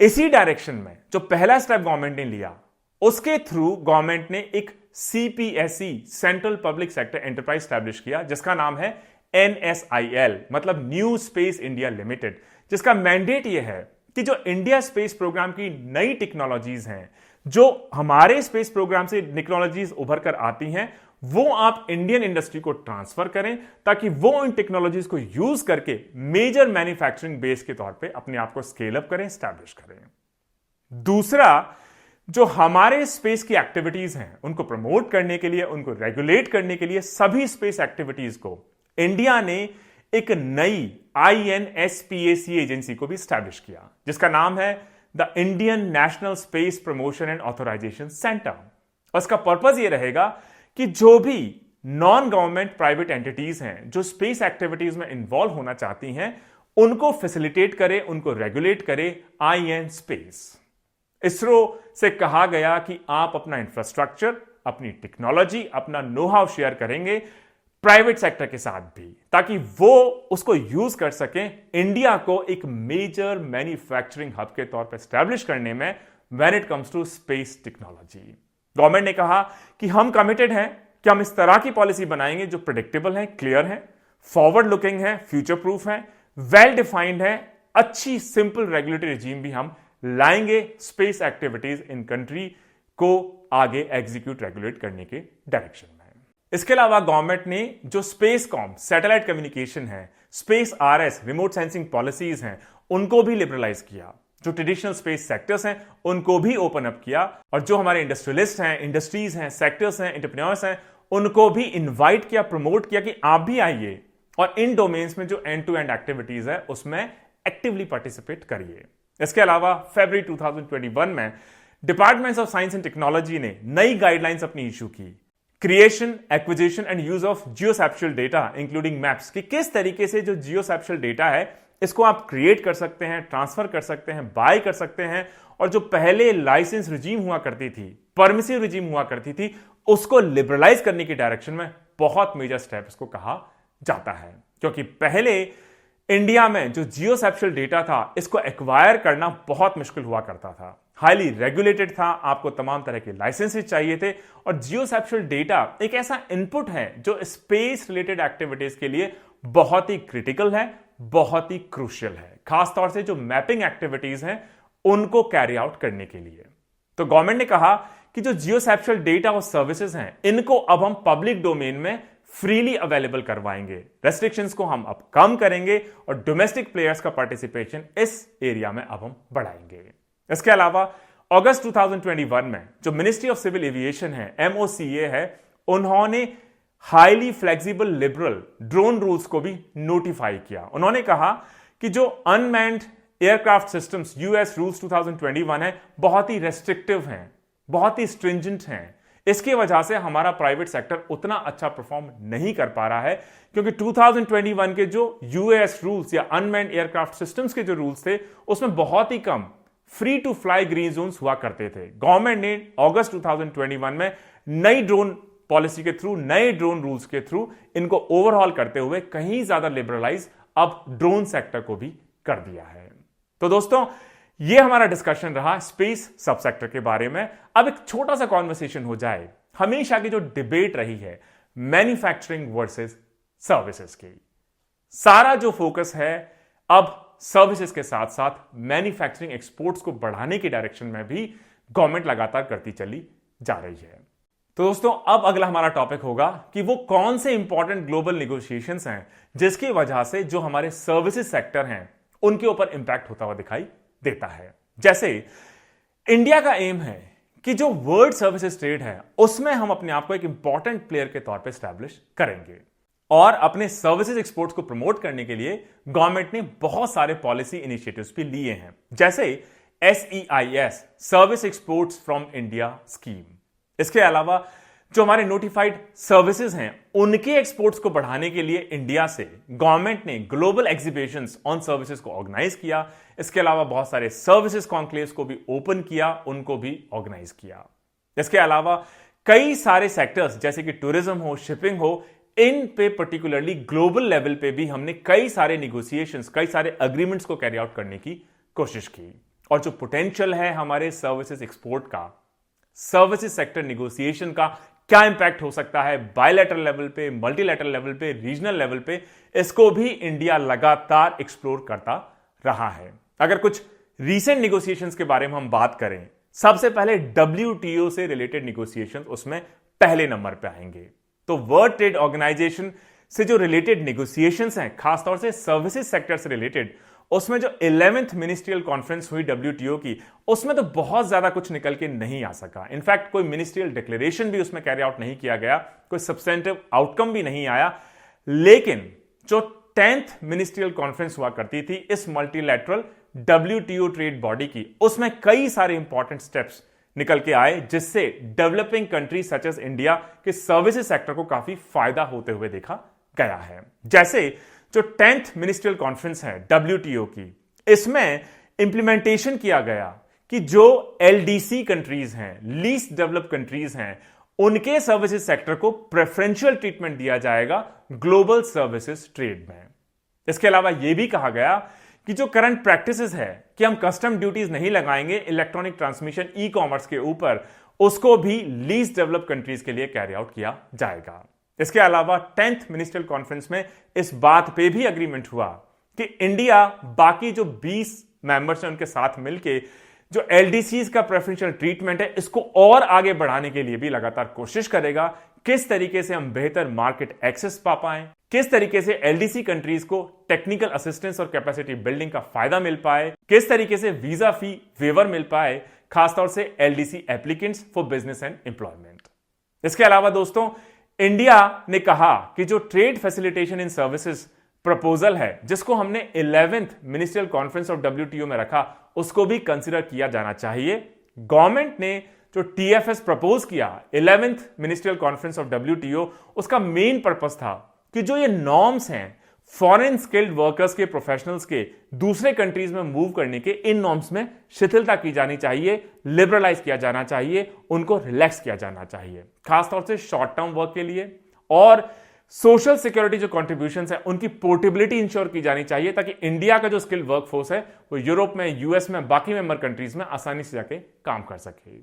इसी डायरेक्शन में जो पहला स्टेप गवर्नमेंट ने लिया, उसके थ्रू गवर्नमेंट ने एक CPSE, central public sector enterprise establish किया, जिसका नाम है NSIL, मतलब न्यू स्पेस इंडिया लिमिटेड, जिसका मैंडेट यह है कि जो इंडिया स्पेस प्रोग्राम की नई टेक्नोलॉजीज हैं, जो हमारे स्पेस प्रोग्राम से टेक्नोलॉजीज उभर कर आती हैं, वो आप इंडियन इंडस्ट्री को ट्रांसफर करें ताकि वो इन टेक्नोलॉजीज को यूज करके मेजर मैन्युफैक्चरिंग बेस के तौर पे अपने आप को स्केल अप करें, स्टैब्लिश करें। दूसरा, जो हमारे स्पेस की एक्टिविटीज हैं उनको प्रमोट करने के लिए, उनको रेगुलेट करने के लिए, सभी स्पेस एक्टिविटीज को इंडिया ने एक नई INSPAC एजेंसी को भी स्टैब्लिश किया, जिसका नाम है the Indian National Space Promotion and Authorization Centre. उसका पर्पज यह रहेगा कि जो भी नॉन गवर्नमेंट प्राइवेट एंटिटीज हैं जो स्पेस एक्टिविटीज में इन्वॉल्व होना चाहती हैं, उनको फैसिलिटेट करे, उनको रेगुलेट करे IN स्पेस। इसरो से कहा गया कि आप अपना इंफ्रास्ट्रक्चर, अपनी टेक्नोलॉजी, अपना नो हाउ शेयर करेंगे प्राइवेट सेक्टर के साथ भी, ताकि वो उसको यूज कर सकें इंडिया को एक मेजर मैन्युफैक्चरिंग हब के तौर पर स्टैब्लिश करने में when it comes to space technology. Government ने कहा कि हम कमिटेड हैं कि हम इस तरह की पॉलिसी बनाएंगे जो प्रेडिक्टेबल है, क्लियर है, फॉरवर्ड लुकिंग है, फ्यूचर प्रूफ है, वेल डिफाइंड है, अच्छी सिंपल रेगुलेटरी रिजीम भी हम लाएंगे स्पेस एक्टिविटीज इन कंट्री को आगे एग्जीक्यूट, रेगुलेट करने के डायरेक्शन में। इसके अलावा गवर्नमेंट ने जो स्पेस कॉम, सैटेलाइट कम्युनिकेशन है, space RS, remote sensing policies हैं, उनको भी लिबरलाइज किया। जो ट्रेडिशनल स्पेस सेक्टर्स हैं उनको भी ओपन अप किया, और जो हमारे इंडस्ट्रियलिस्ट हैं, इंडस्ट्रीज हैं, सेक्टर्स हैं, एंटरप्रेन्योर्स हैं, उनको भी इन्वाइट किया, प्रमोट किया कि आप भी आइए और इन डोमेन्स में जो एंड टू एंड एक्टिविटीज है उसमें एक्टिवली पार्टिसिपेट करिए। इसके अलावा फरवरी 2021 में departments of science and technology ने नई गाइडलाइंस अपनी इशू की, creation, acquisition and use of geospatial data including maps, कि किस तरीके से जो जियोस्पैशियल डेटा है इसको आप क्रिएट कर सकते हैं, ट्रांसफर कर सकते हैं, बाय कर सकते हैं, और जो पहले लाइसेंस रिजीम हुआ करती थी, परमिसिव रिजीम हुआ करती थी, उसको लिबरलाइज करने की डायरेक्शन में बहुत मेजर स्टेप इसको कहा जाता है। क्योंकि पहले इंडिया में जो जियोस्पैशियल डेटा था इसको एक्वायर करना बहुत मुश्किल हुआ करता था, हाईली रेगुलेटेड था, आपको तमाम तरह के लाइसेंसेस चाहिए थे, और जियोस्पैशियल डेटा एक ऐसा इनपुट है जो स्पेस रिलेटेड एक्टिविटीज के लिए बहुत ही क्रिटिकल है, बहुत ही क्रूशियल है, खासतौर से जो मैपिंग एक्टिविटीज हैं उनको कैरी आउट करने के लिए। तो गवर्नमेंट ने कहा कि जो जियोस्पैशियल डेटा और सर्विसेज हैं इनको अब हम पब्लिक डोमेन में फ्रीली अवेलेबल करवाएंगे, रेस्ट्रिक्शंस को हम अब कम करेंगे और डोमेस्टिक प्लेयर्स का पार्टिसिपेशन इस एरिया में अब हम बढ़ाएंगे। इसके अलावा अगस्त 2021 में जो मिनिस्ट्री ऑफ सिविल एविएशन है, MOCA है, उन्होंने highly flexible liberal drone rules को भी नोटिफाई किया। उन्होंने कहा कि जो unmanned aircraft systems US rules 2021 है बहुत ही रेस्ट्रिक्टिव हैं, बहुत ही स्ट्रिंजेंट हैं। इसकी वजह से हमारा प्राइवेट सेक्टर उतना अच्छा परफॉर्म नहीं कर पा रहा है, क्योंकि 2021 के जो US रूल्स या अनमैन्ड एयरक्राफ्ट सिस्टम्स के जो रूल्स थे उसमें बहुत ही कम free to fly green zones हुआ करते थे। गवर्नमेंट ने अगस्त 2021 में नई ड्रोन पॉलिसी के थ्रू, नए ड्रोन रूल्स के थ्रू इनको ओवरहॉल करते हुए कहीं ज्यादा लिबरलाइज अब ड्रोन सेक्टर को भी कर दिया है। तो दोस्तों, ये हमारा डिस्कशन रहा स्पेस सबसेक्टर के बारे में। अब एक छोटा सा कॉन्वर्सेशन हो जाए हमेशा की जो डिबेट रही है मैन्युफैक्चरिंग वर्सेस सर्विसेज की। सारा जो फोकस है अब सर्विसेज के साथ साथ मैन्युफैक्चरिंग एक्सपोर्ट्स को बढ़ाने की डायरेक्शन में भी गवर्नमेंट लगातार करती चली जा रही है। तो दोस्तों, अब अगला हमारा टॉपिक होगा कि वो कौन से इंपॉर्टेंट ग्लोबल निगोशिएशंस हैं जिसकी वजह से जो हमारे सर्विसेज सेक्टर हैं उनके ऊपर इंपैक्ट होता हुआ दिखाई देता है। जैसे इंडिया का एम है कि जो वर्ल्ड सर्विसेज ट्रेड है उसमें हम अपने आप को एक इंपॉर्टेंट प्लेयर के तौर पे स्टैब्लिश करेंगे और अपने सर्विसेज एक्सपोर्ट्स को प्रमोट करने के लिए गवर्नमेंट ने बहुत सारे पॉलिसी इनिशिएटिव्स भी लिए हैं, जैसे SEIS service exports from India scheme. इसके अलावा जो हमारे नोटिफाइड सर्विसेज हैं उनके एक्सपोर्ट्स को बढ़ाने के लिए इंडिया से गवर्नमेंट ने ग्लोबल एग्जीबिशंस ऑन सर्विसेज को ऑर्गेनाइज किया। इसके अलावा बहुत सारे सर्विसेज कॉन्क्लेव्स को भी ओपन किया, उनको भी ऑर्गेनाइज किया। इसके अलावा कई सारे सेक्टर्स जैसे कि टूरिज्म हो, शिपिंग हो, इन पे पर्टिकुलरली ग्लोबल लेवल पे भी हमने कई सारे निगोशिएशंस, कई सारे अग्रीमेंट्स को कैरी आउट करने की कोशिश की। और जो पोटेंशियल है हमारे सर्विसेज एक्सपोर्ट का, सर्विसेज सेक्टर निगोशिएशन का क्या इंपैक्ट हो सकता है बायलैटरल लेवल पे, मल्टीलैटरल लेवल पे, रीजनल लेवल पे, इसको भी इंडिया लगातार एक्सप्लोर करता रहा है। अगर कुछ रीसेंट निगोशिएशंस के बारे में हम बात करें, सबसे पहले WTO से रिलेटेड निगोशिएशंस उसमें पहले नंबर पे आएंगे। तो वर्ल्ड ट्रेड ऑर्गेनाइजेशन से जो रिलेटेड निगोशिएशंस हैं, खासतौर से सर्विसेज सेक्टर से रिलेटेड, उसमें जो 11th मिनिस्ट्रियल कॉन्फ्रेंस हुई WTO की, उसमें तो बहुत ज्यादा कुछ निकल के नहीं आ सका। इनफैक्ट कोई मिनिस्ट्रियल डिक्लेरेशन भी उसमें कैरी आउट नहीं किया गया, कोई सब्सटेंटिव आउटकम भी नहीं आया। लेकिन जो 10th मिनिस्ट्रियल कॉन्फ्रेंस हुआ करती थी इस मल्टीलैटरल WTO ट्रेड बॉडी की, उसमें कई सारे इंपॉर्टेंट स्टेप्स निकल के आए जिससे developing country such as India के सर्विसेज सेक्टर को काफी फायदा होते हुए देखा गया है। जैसे जो 10th मिनिस्ट्रियल कॉन्फ्रेंस है WTO की, इसमें इंप्लीमेंटेशन किया गया कि जो LDC कंट्रीज हैं, लीस्ट डेवलप्ड कंट्रीज हैं, उनके सर्विसेज सेक्टर को प्रेफरेंशियल ट्रीटमेंट दिया जाएगा ग्लोबल सर्विसेज ट्रेड में। इसके अलावा यह भी कहा गया कि जो करंट प्रैक्टिसेस है कि हम कस्टम ड्यूटीज नहीं लगाएंगे इलेक्ट्रॉनिक ट्रांसमिशन ई-कॉमर्स के ऊपर, उसको भी लीस्ट डेवलप्ड कंट्रीज के लिए कैरी आउट किया जाएगा। इसके अलावा 10th मिनिस्ट्रियल कॉन्फ्रेंस में इस बात पे भी अग्रीमेंट हुआ कि इंडिया बाकी जो 20 मेंबर्स हैं उनके साथ मिलके जो LDCs का प्रेफरेंशियल ट्रीटमेंट है इसको और आगे बढ़ाने के लिए भी लगातार कोशिश करेगा। किस तरीके से हम बेहतर मार्केट एक्सेस पा पाएं, किस तरीके से LDC कंट्रीज को टेक्निकल असिस्टेंस और कैपेसिटी बिल्डिंग का फायदा मिल पाए, किस तरीके से वीजा फी वेवर मिल पाए, खासतौर से LDC applicants for business and employment. इसके अलावा दोस्तों, इंडिया ने कहा कि जो ट्रेड फैसिलिटेशन इन सर्विसेज प्रपोजल है जिसको हमने 11th ministerial conference of WTO में रखा, उसको भी कंसीडर किया जाना चाहिए। गवर्नमेंट ने जो TFS प्रपोज किया 11th ministerial conference of WTO, उसका मेन पर्पस था कि जो ये नॉर्म्स हैं फॉरेन स्किल्ड वर्कर्स के, प्रोफेशनल्स के दूसरे कंट्रीज में मूव करने के, इन नॉर्म्स में शिथिलता की जानी चाहिए, लिबरलाइज किया जाना चाहिए, उनको रिलैक्स किया जाना चाहिए, खासतौर से शॉर्ट टर्म वर्क के लिए। और सोशल सिक्योरिटी जो कॉन्ट्रीब्यूशंस है उनकी पोर्टेबिलिटी इंश्योर की जानी चाहिए ताकि इंडिया का जो स्किल्ड वर्कफोर्स है वो यूरोप में, US में, बाकी मेंबर कंट्रीज में आसानी से जाके काम कर सके।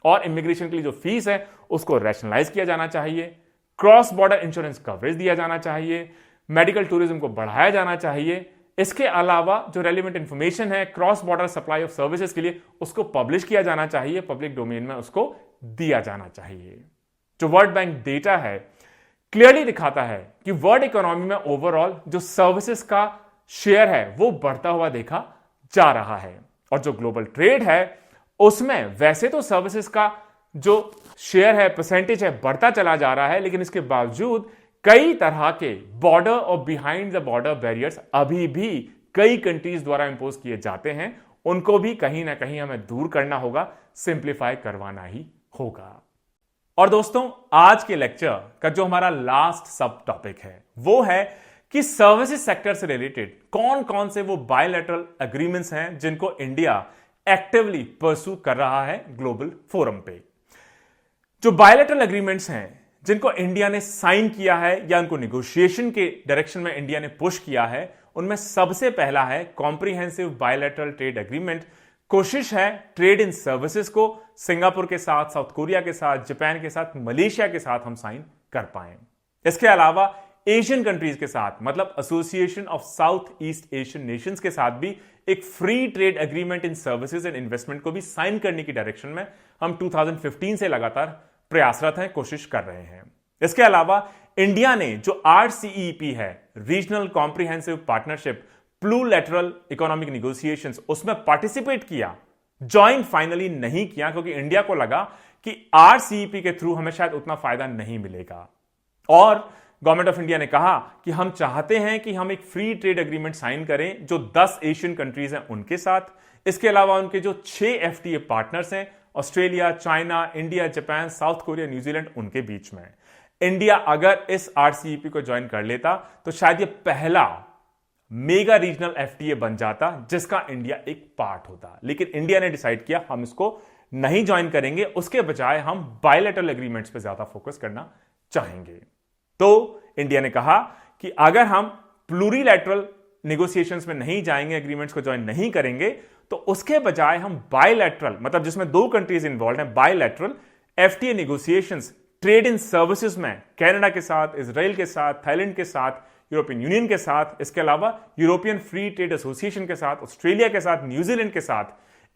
और इमिग्रेशन के लिए जो फीस है उसको रैशनलाइज किया जाना चाहिए, क्रॉस बॉर्डर इंश्योरेंस कवरेज दिया जाना चाहिए, मेडिकल टूरिज्म को बढ़ाया जाना चाहिए। इसके अलावा जो रेलिवेंट इंफॉर्मेशन है cross border supply of services के लिए उसको पब्लिश किया जाना चाहिए, पब्लिक डोमेन में उसको दिया जाना चाहिए। जो वर्ल्ड बैंक डेटा है क्लियरली दिखाता है कि वर्ल्ड इकोनॉमी में ओवरऑल जो सर्विसेज का शेयर है वो बढ़ता हुआ देखा जा रहा है। और जो ग्लोबल ट्रेड है उसमें वैसे तो सर्विसेज का जो शेयर है, परसेंटेज है, बढ़ता चला जा रहा है, लेकिन इसके बावजूद कई तरह के बॉर्डर और बिहाइंड द बॉर्डर बैरियर्स अभी भी कई कंट्रीज द्वारा इंपोज किए जाते हैं, उनको भी कहीं ना कहीं हमें दूर करना होगा, सिंप्लीफाई करवाना ही होगा। और दोस्तों, आज के लेक्चर का जो हमारा लास्ट सब टॉपिक है वो है कि सर्विसेज सेक्टर से रिलेटेड कौन कौन से वो बायलैटरल एग्रीमेंट्स हैं जिनको इंडिया एक्टिवली परस्यू कर रहा है ग्लोबल फोरम पे। जो बायलैटरल एग्रीमेंट्स हैं जिनको इंडिया ने साइन किया है या उनको निगोशिएशन के डायरेक्शन में इंडिया ने पुश किया है, उनमें सबसे पहला है कॉम्प्रिहेंसिव बायलैटरल ट्रेड एग्रीमेंट। कोशिश है ट्रेड इन सर्विसेज को सिंगापुर के साथ, साउथ कोरिया के साथ, जापान के साथ, मलेशिया के साथ हम साइन कर पाए। इसके अलावा एशियन कंट्रीज के साथ, मतलब association of south east Asian Nations के साथ भी एक free trade agreement in services and investment को भी साइन करने की डायरेक्शन में हम 2015 से लगातार प्रयासरत हैं, कोशिश कर रहे हैं। इसके अलावा इंडिया ने जो RCEP है, regional comprehensive partnership plurilateral economic negotiations, उसमें पार्टिसिपेट किया, ज्वाइन फाइनली नहीं किया क्योंकि इंडिया को लगा कि RCEP के थ्रू हमें शायद उतना फायदा नहीं मिलेगा। और गवर्नमेंट ऑफ इंडिया ने कहा कि हम चाहते हैं कि हम एक फ्री ट्रेड एग्रीमेंट साइन करें जो 10 एशियन कंट्रीज हैं उनके साथ। इसके अलावा उनके जो 6 FTA पार्टनर्स हैं, Australia, China, India, Japan, south Korea, New Zealand, उनके बीच में। इंडिया अगर इस RCEP को ज्वाइन कर लेता तो शायद यह पहला मेगा रीजनल FTA बन जाता जिसका इंडिया एक पार्ट होता। लेकिन इंडिया ने डिसाइड किया हम इसको नहीं ज्वाइन करेंगे, उसके बजाय हम बायलैटरल एग्रीमेंट्स पे ज्यादा फोकस करना चाहेंगे। तो इंडिया ने कहा कि अगर हम प्लूरिलैटरल नेगोशिएशंस में नहीं जाएंगे, एग्रीमेंट्स को ज्वाइन नहीं करेंगे, तो उसके बजाय हम बायलैटरल, मतलब जिसमें 2 कंट्रीज इन्वॉल्व हैं, bilateral FTA negotiations trade in services में कनाडा के साथ, इजराइल के साथ, थाईलैंड के साथ, यूरोपियन यूनियन के साथ, इसके अलावा यूरोपियन फ्री ट्रेड एसोसिएशन के साथ, ऑस्ट्रेलिया के साथ, न्यूजीलैंड के साथ,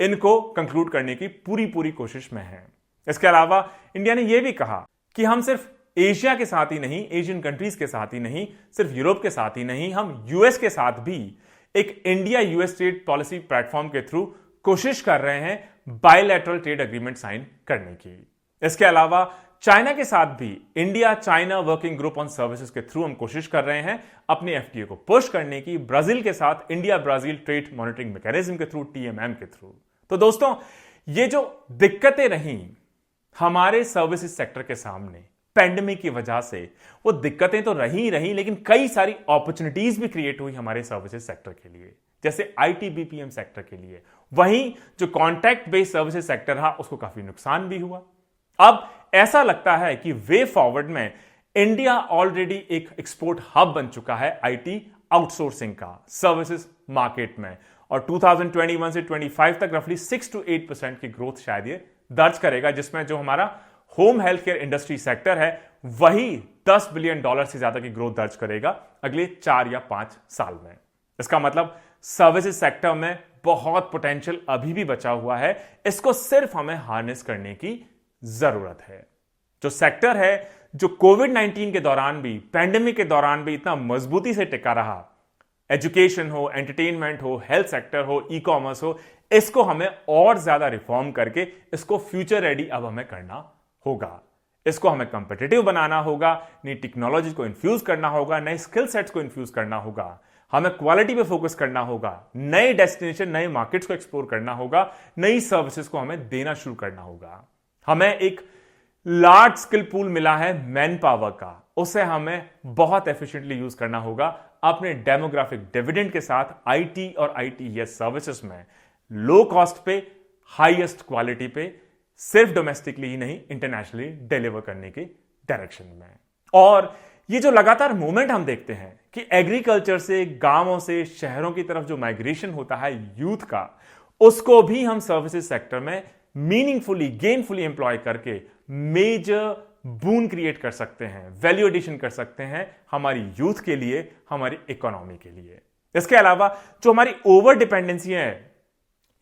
इनको कंक्लूड करने की पूरी कोशिश में है। इसके अलावा इंडिया ने यह भी कहा कि हम सिर्फ एशिया के साथ ही नहीं, एशियन कंट्रीज के साथ ही नहीं, सिर्फ यूरोप के साथ ही नहीं, हम यूएस के साथ भी एक India US trade policy platform के थ्रू कोशिश कर रहे हैं बायलैटरल ट्रेड एग्रीमेंट साइन करने की। इसके अलावा चाइना के साथ भी India China working group on services के थ्रू हम कोशिश कर रहे हैं अपने FTA को पुश करने की। ब्राजील के साथ India Brazil trade monitoring mechanism के थ्रू, TMM के थ्रू। तो दोस्तों, ये जो दिक्कतें रहीं हमारे सर्विसेज सेक्टर के सामने पैंडेमिक की वजह से, वो दिक्कतें तो रही, लेकिन कई सारी अपॉर्चुनिटीज भी क्रिएट हुई हमारे सर्विसेज सेक्टर के लिए, जैसे IT-BPM सेक्टर के लिए। वहीं जो कॉन्ट्रैक्ट बेस्ड सर्विसेज सेक्टर रहा उसको काफी नुकसान भी हुआ। अब ऐसा लगता है कि वे फॉरवर्ड में इंडिया ऑलरेडी एक एक्सपोर्ट हब बन चुका है IT आउटसोर्सिंग का सर्विसेज मार्केट में, और 2021 से 25 तक रफली 6 to 8% की ग्रोथ शायद ये दर्ज करेगा, जिसमें जो हमारा home health care industry sector है वही $10 बिलियन से ज्यादा की ग्रोथ दर्ज करेगा अगले 4 या 5 साल में। इसका मतलब सर्विसेज सेक्टर में बहुत पोटेंशियल अभी भी बचा हुआ है, इसको सिर्फ हमें हार्नेस करने की जरूरत है। जो सेक्टर है जो कोविड-19 के दौरान भी, पैंडेमिक के दौरान भी इतना मजबूती से टिका रहा, एजुकेशन हो, एंटरटेनमेंट हो, हेल्थ सेक्टर हो, ई-कॉमर्स हो, इसको हमें और ज्यादा रिफॉर्म करके इसको फ्यूचर रेडी अब हमें करना होगा। इसको हमें कॉम्पिटिटिव बनाना होगा, नई टेक्नोलॉजी को इन्फ्यूज करना होगा, नए स्किल सेट्स को इन्फ्यूज करना होगा, हमें क्वालिटी पे फोकस करना होगा, नए डेस्टिनेशन, नए मार्केट्स को एक्सप्लोर करना होगा, नई सर्विसेज को हमें देना शुरू करना होगा। हमें एक लार्ज स्किल पूल मिला है मैन पावर का, उसे हमें बहुत एफिशिएंटली यूज करना होगा अपने डेमोग्राफिक डिविडेंड के साथ IT और ITES सर्विसेज में, लो कॉस्ट पे, हाईएस्ट क्वालिटी पे, सिर्फ डोमेस्टिकली ही नहीं इंटरनेशनली डिलीवर करने के डायरेक्शन में। और ये जो लगातार मूवमेंट हम देखते हैं कि एग्रीकल्चर से, गांवों से शहरों की तरफ जो माइग्रेशन होता है यूथ का, उसको भी हम सर्विसेज सेक्टर में मीनिंगफुली, गेनफुली एम्प्लॉय करके मेजर बून क्रिएट कर सकते हैं, वैल्यू एडिशन कर सकते हैं हमारी यूथ के लिए, हमारी इकोनॉमी के लिए। इसके अलावा जो हमारी ओवर डिपेंडेंसी है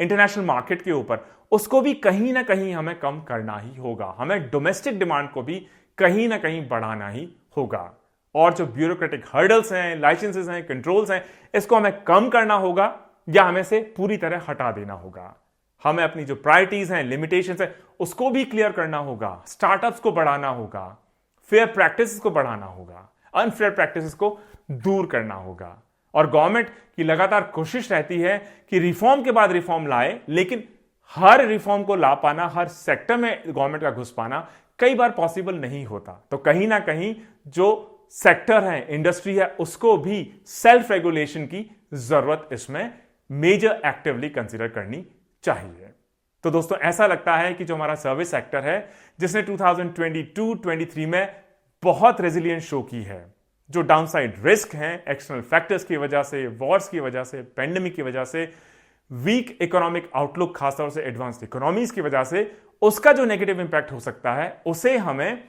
इंटरनेशनल मार्केट के ऊपर, उसको भी कहीं ना कहीं हमें कम करना ही होगा। हमें डोमेस्टिक डिमांड को भी कहीं ना कहीं बढ़ाना ही होगा। और जो ब्यूरोक्रेटिक हर्डल्स हैं, लाइसेंसेस हैं, कंट्रोल्स हैं, इसको हमें कम करना होगा या हमें से पूरी तरह हटा देना होगा। हमें अपनी जो प्रायोरिटीज हैं, लिमिटेशंस हैं, उसको भी क्लियर करना होगा, स्टार्टअप्स को बढ़ाना होगा, फेयर प्रैक्टिसेस को बढ़ाना होगा, अनफेयर प्रैक्टिसेस को दूर करना होगा। और गवर्नमेंट की लगातार कोशिश रहती है कि रिफॉर्म के बाद रिफॉर्म लाए, लेकिन हर रिफॉर्म को ला पाना, हर सेक्टर में गवर्नमेंट का घुस पाना कई बार पॉसिबल नहीं होता। तो कहीं ना कहीं जो सेक्टर है, इंडस्ट्री है, उसको भी सेल्फ रेगुलेशन की जरूरत इसमें मेजर एक्टिवली कंसीडर करनी चाहिए। तो दोस्तों, ऐसा लगता है कि जो हमारा सर्विस सेक्टर है, जिसने 2022-23 में बहुत रेजिलियंट शो की है, जो डाउनसाइड रिस्क हैं एक्सटर्नल फैक्टर्स की वजह से, वॉर्स की वजह से, पेंडेमिक की वजह से, वीक इकोनॉमिक आउटलुक खासतौर से एडवांस्ड इकोनॉमीज की वजह से, उसका जो नेगेटिव इंपैक्ट हो सकता है उसे हमें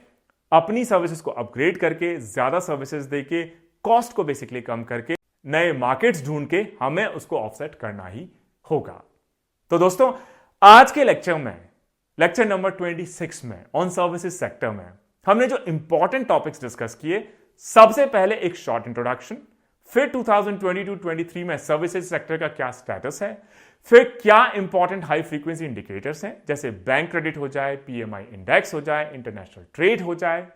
अपनी सर्विसेज को अपग्रेड करके, ज्यादा सर्विसेज देके, कॉस्ट को बेसिकली कम करके, नए मार्केट्स ढूंढ के हमें उसको ऑफसेट करना ही होगा। तो दोस्तों, आज के लेक्चर में, लेक्चर नंबर 26 में ऑन सर्विसेज सेक्टर में हमने जो इंपॉर्टेंट टॉपिक्स डिस्कस किए, सबसे पहले एक शॉर्ट इंट्रोडक्शन, फिर 2022-23 में सर्विसेज सेक्टर का क्या स्टेटस है, फिर क्या इंपॉर्टेंट हाई फ्रीक्वेंसी इंडिकेटर्स हैं जैसे बैंक क्रेडिट हो जाए, पीएमआई इंडेक्स हो जाए, इंटरनेशनल ट्रेड हो जाए,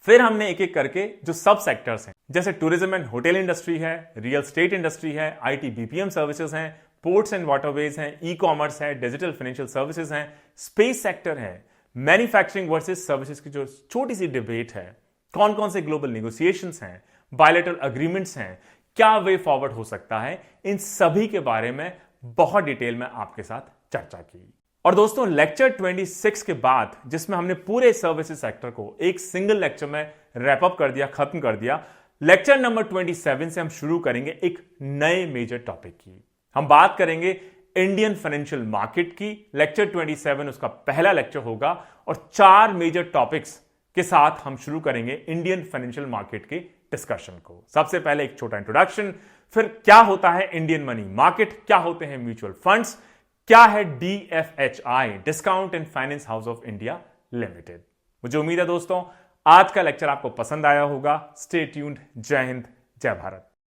फिर हमने एक एक करके जो सब सेक्टर्स हैं जैसे टूरिज्म एंड होटल इंडस्ट्री है, रियल स्टेट इंडस्ट्री है, आईटी बीपीएम सर्विसेज हैं, पोर्ट्स एंड वाटरवेज हैं, ई कॉमर्स है, डिजिटल फाइनेंशियल सर्विसेज हैं, स्पेस सेक्टर है, मैन्युफैक्चरिंग वर्सेस सर्विसेज की जो छोटी सी डिबेट है, कौन कौन से ग्लोबल नेगोशिएशंस हैं, बायलैटरल अग्रीमेंट्स हैं, क्या वे फॉरवर्ड हो सकता है, इन सभी के बारे में बहुत डिटेल में आपके साथ चर्चा की। और दोस्तों, लेक्चर 26 के बाद जिसमें हमने पूरे सर्विसेज सेक्टर को एक सिंगल लेक्चर में रैप अप कर दिया, खत्म कर दिया, लेक्चर नंबर 27 से हम शुरू करेंगे एक नए मेजर टॉपिक की। हम बात करेंगे इंडियन फाइनेंशियल मार्केट की। लेक्चर 27 उसका पहला लेक्चर होगा और 4 मेजर टॉपिक्स के साथ हम शुरू करेंगे इंडियन फाइनेंशियल मार्केट के डिस्कशन को। सबसे पहले एक छोटा इंट्रोडक्शन, फिर क्या होता है इंडियन मनी मार्केट, क्या होते हैं म्यूचुअल फंड्स, क्या है DFHI, discount and finance house of India limited. मुझे उम्मीद है दोस्तों आज का लेक्चर आपको पसंद आया होगा। Stay tuned. जय हिंद, जय भारत।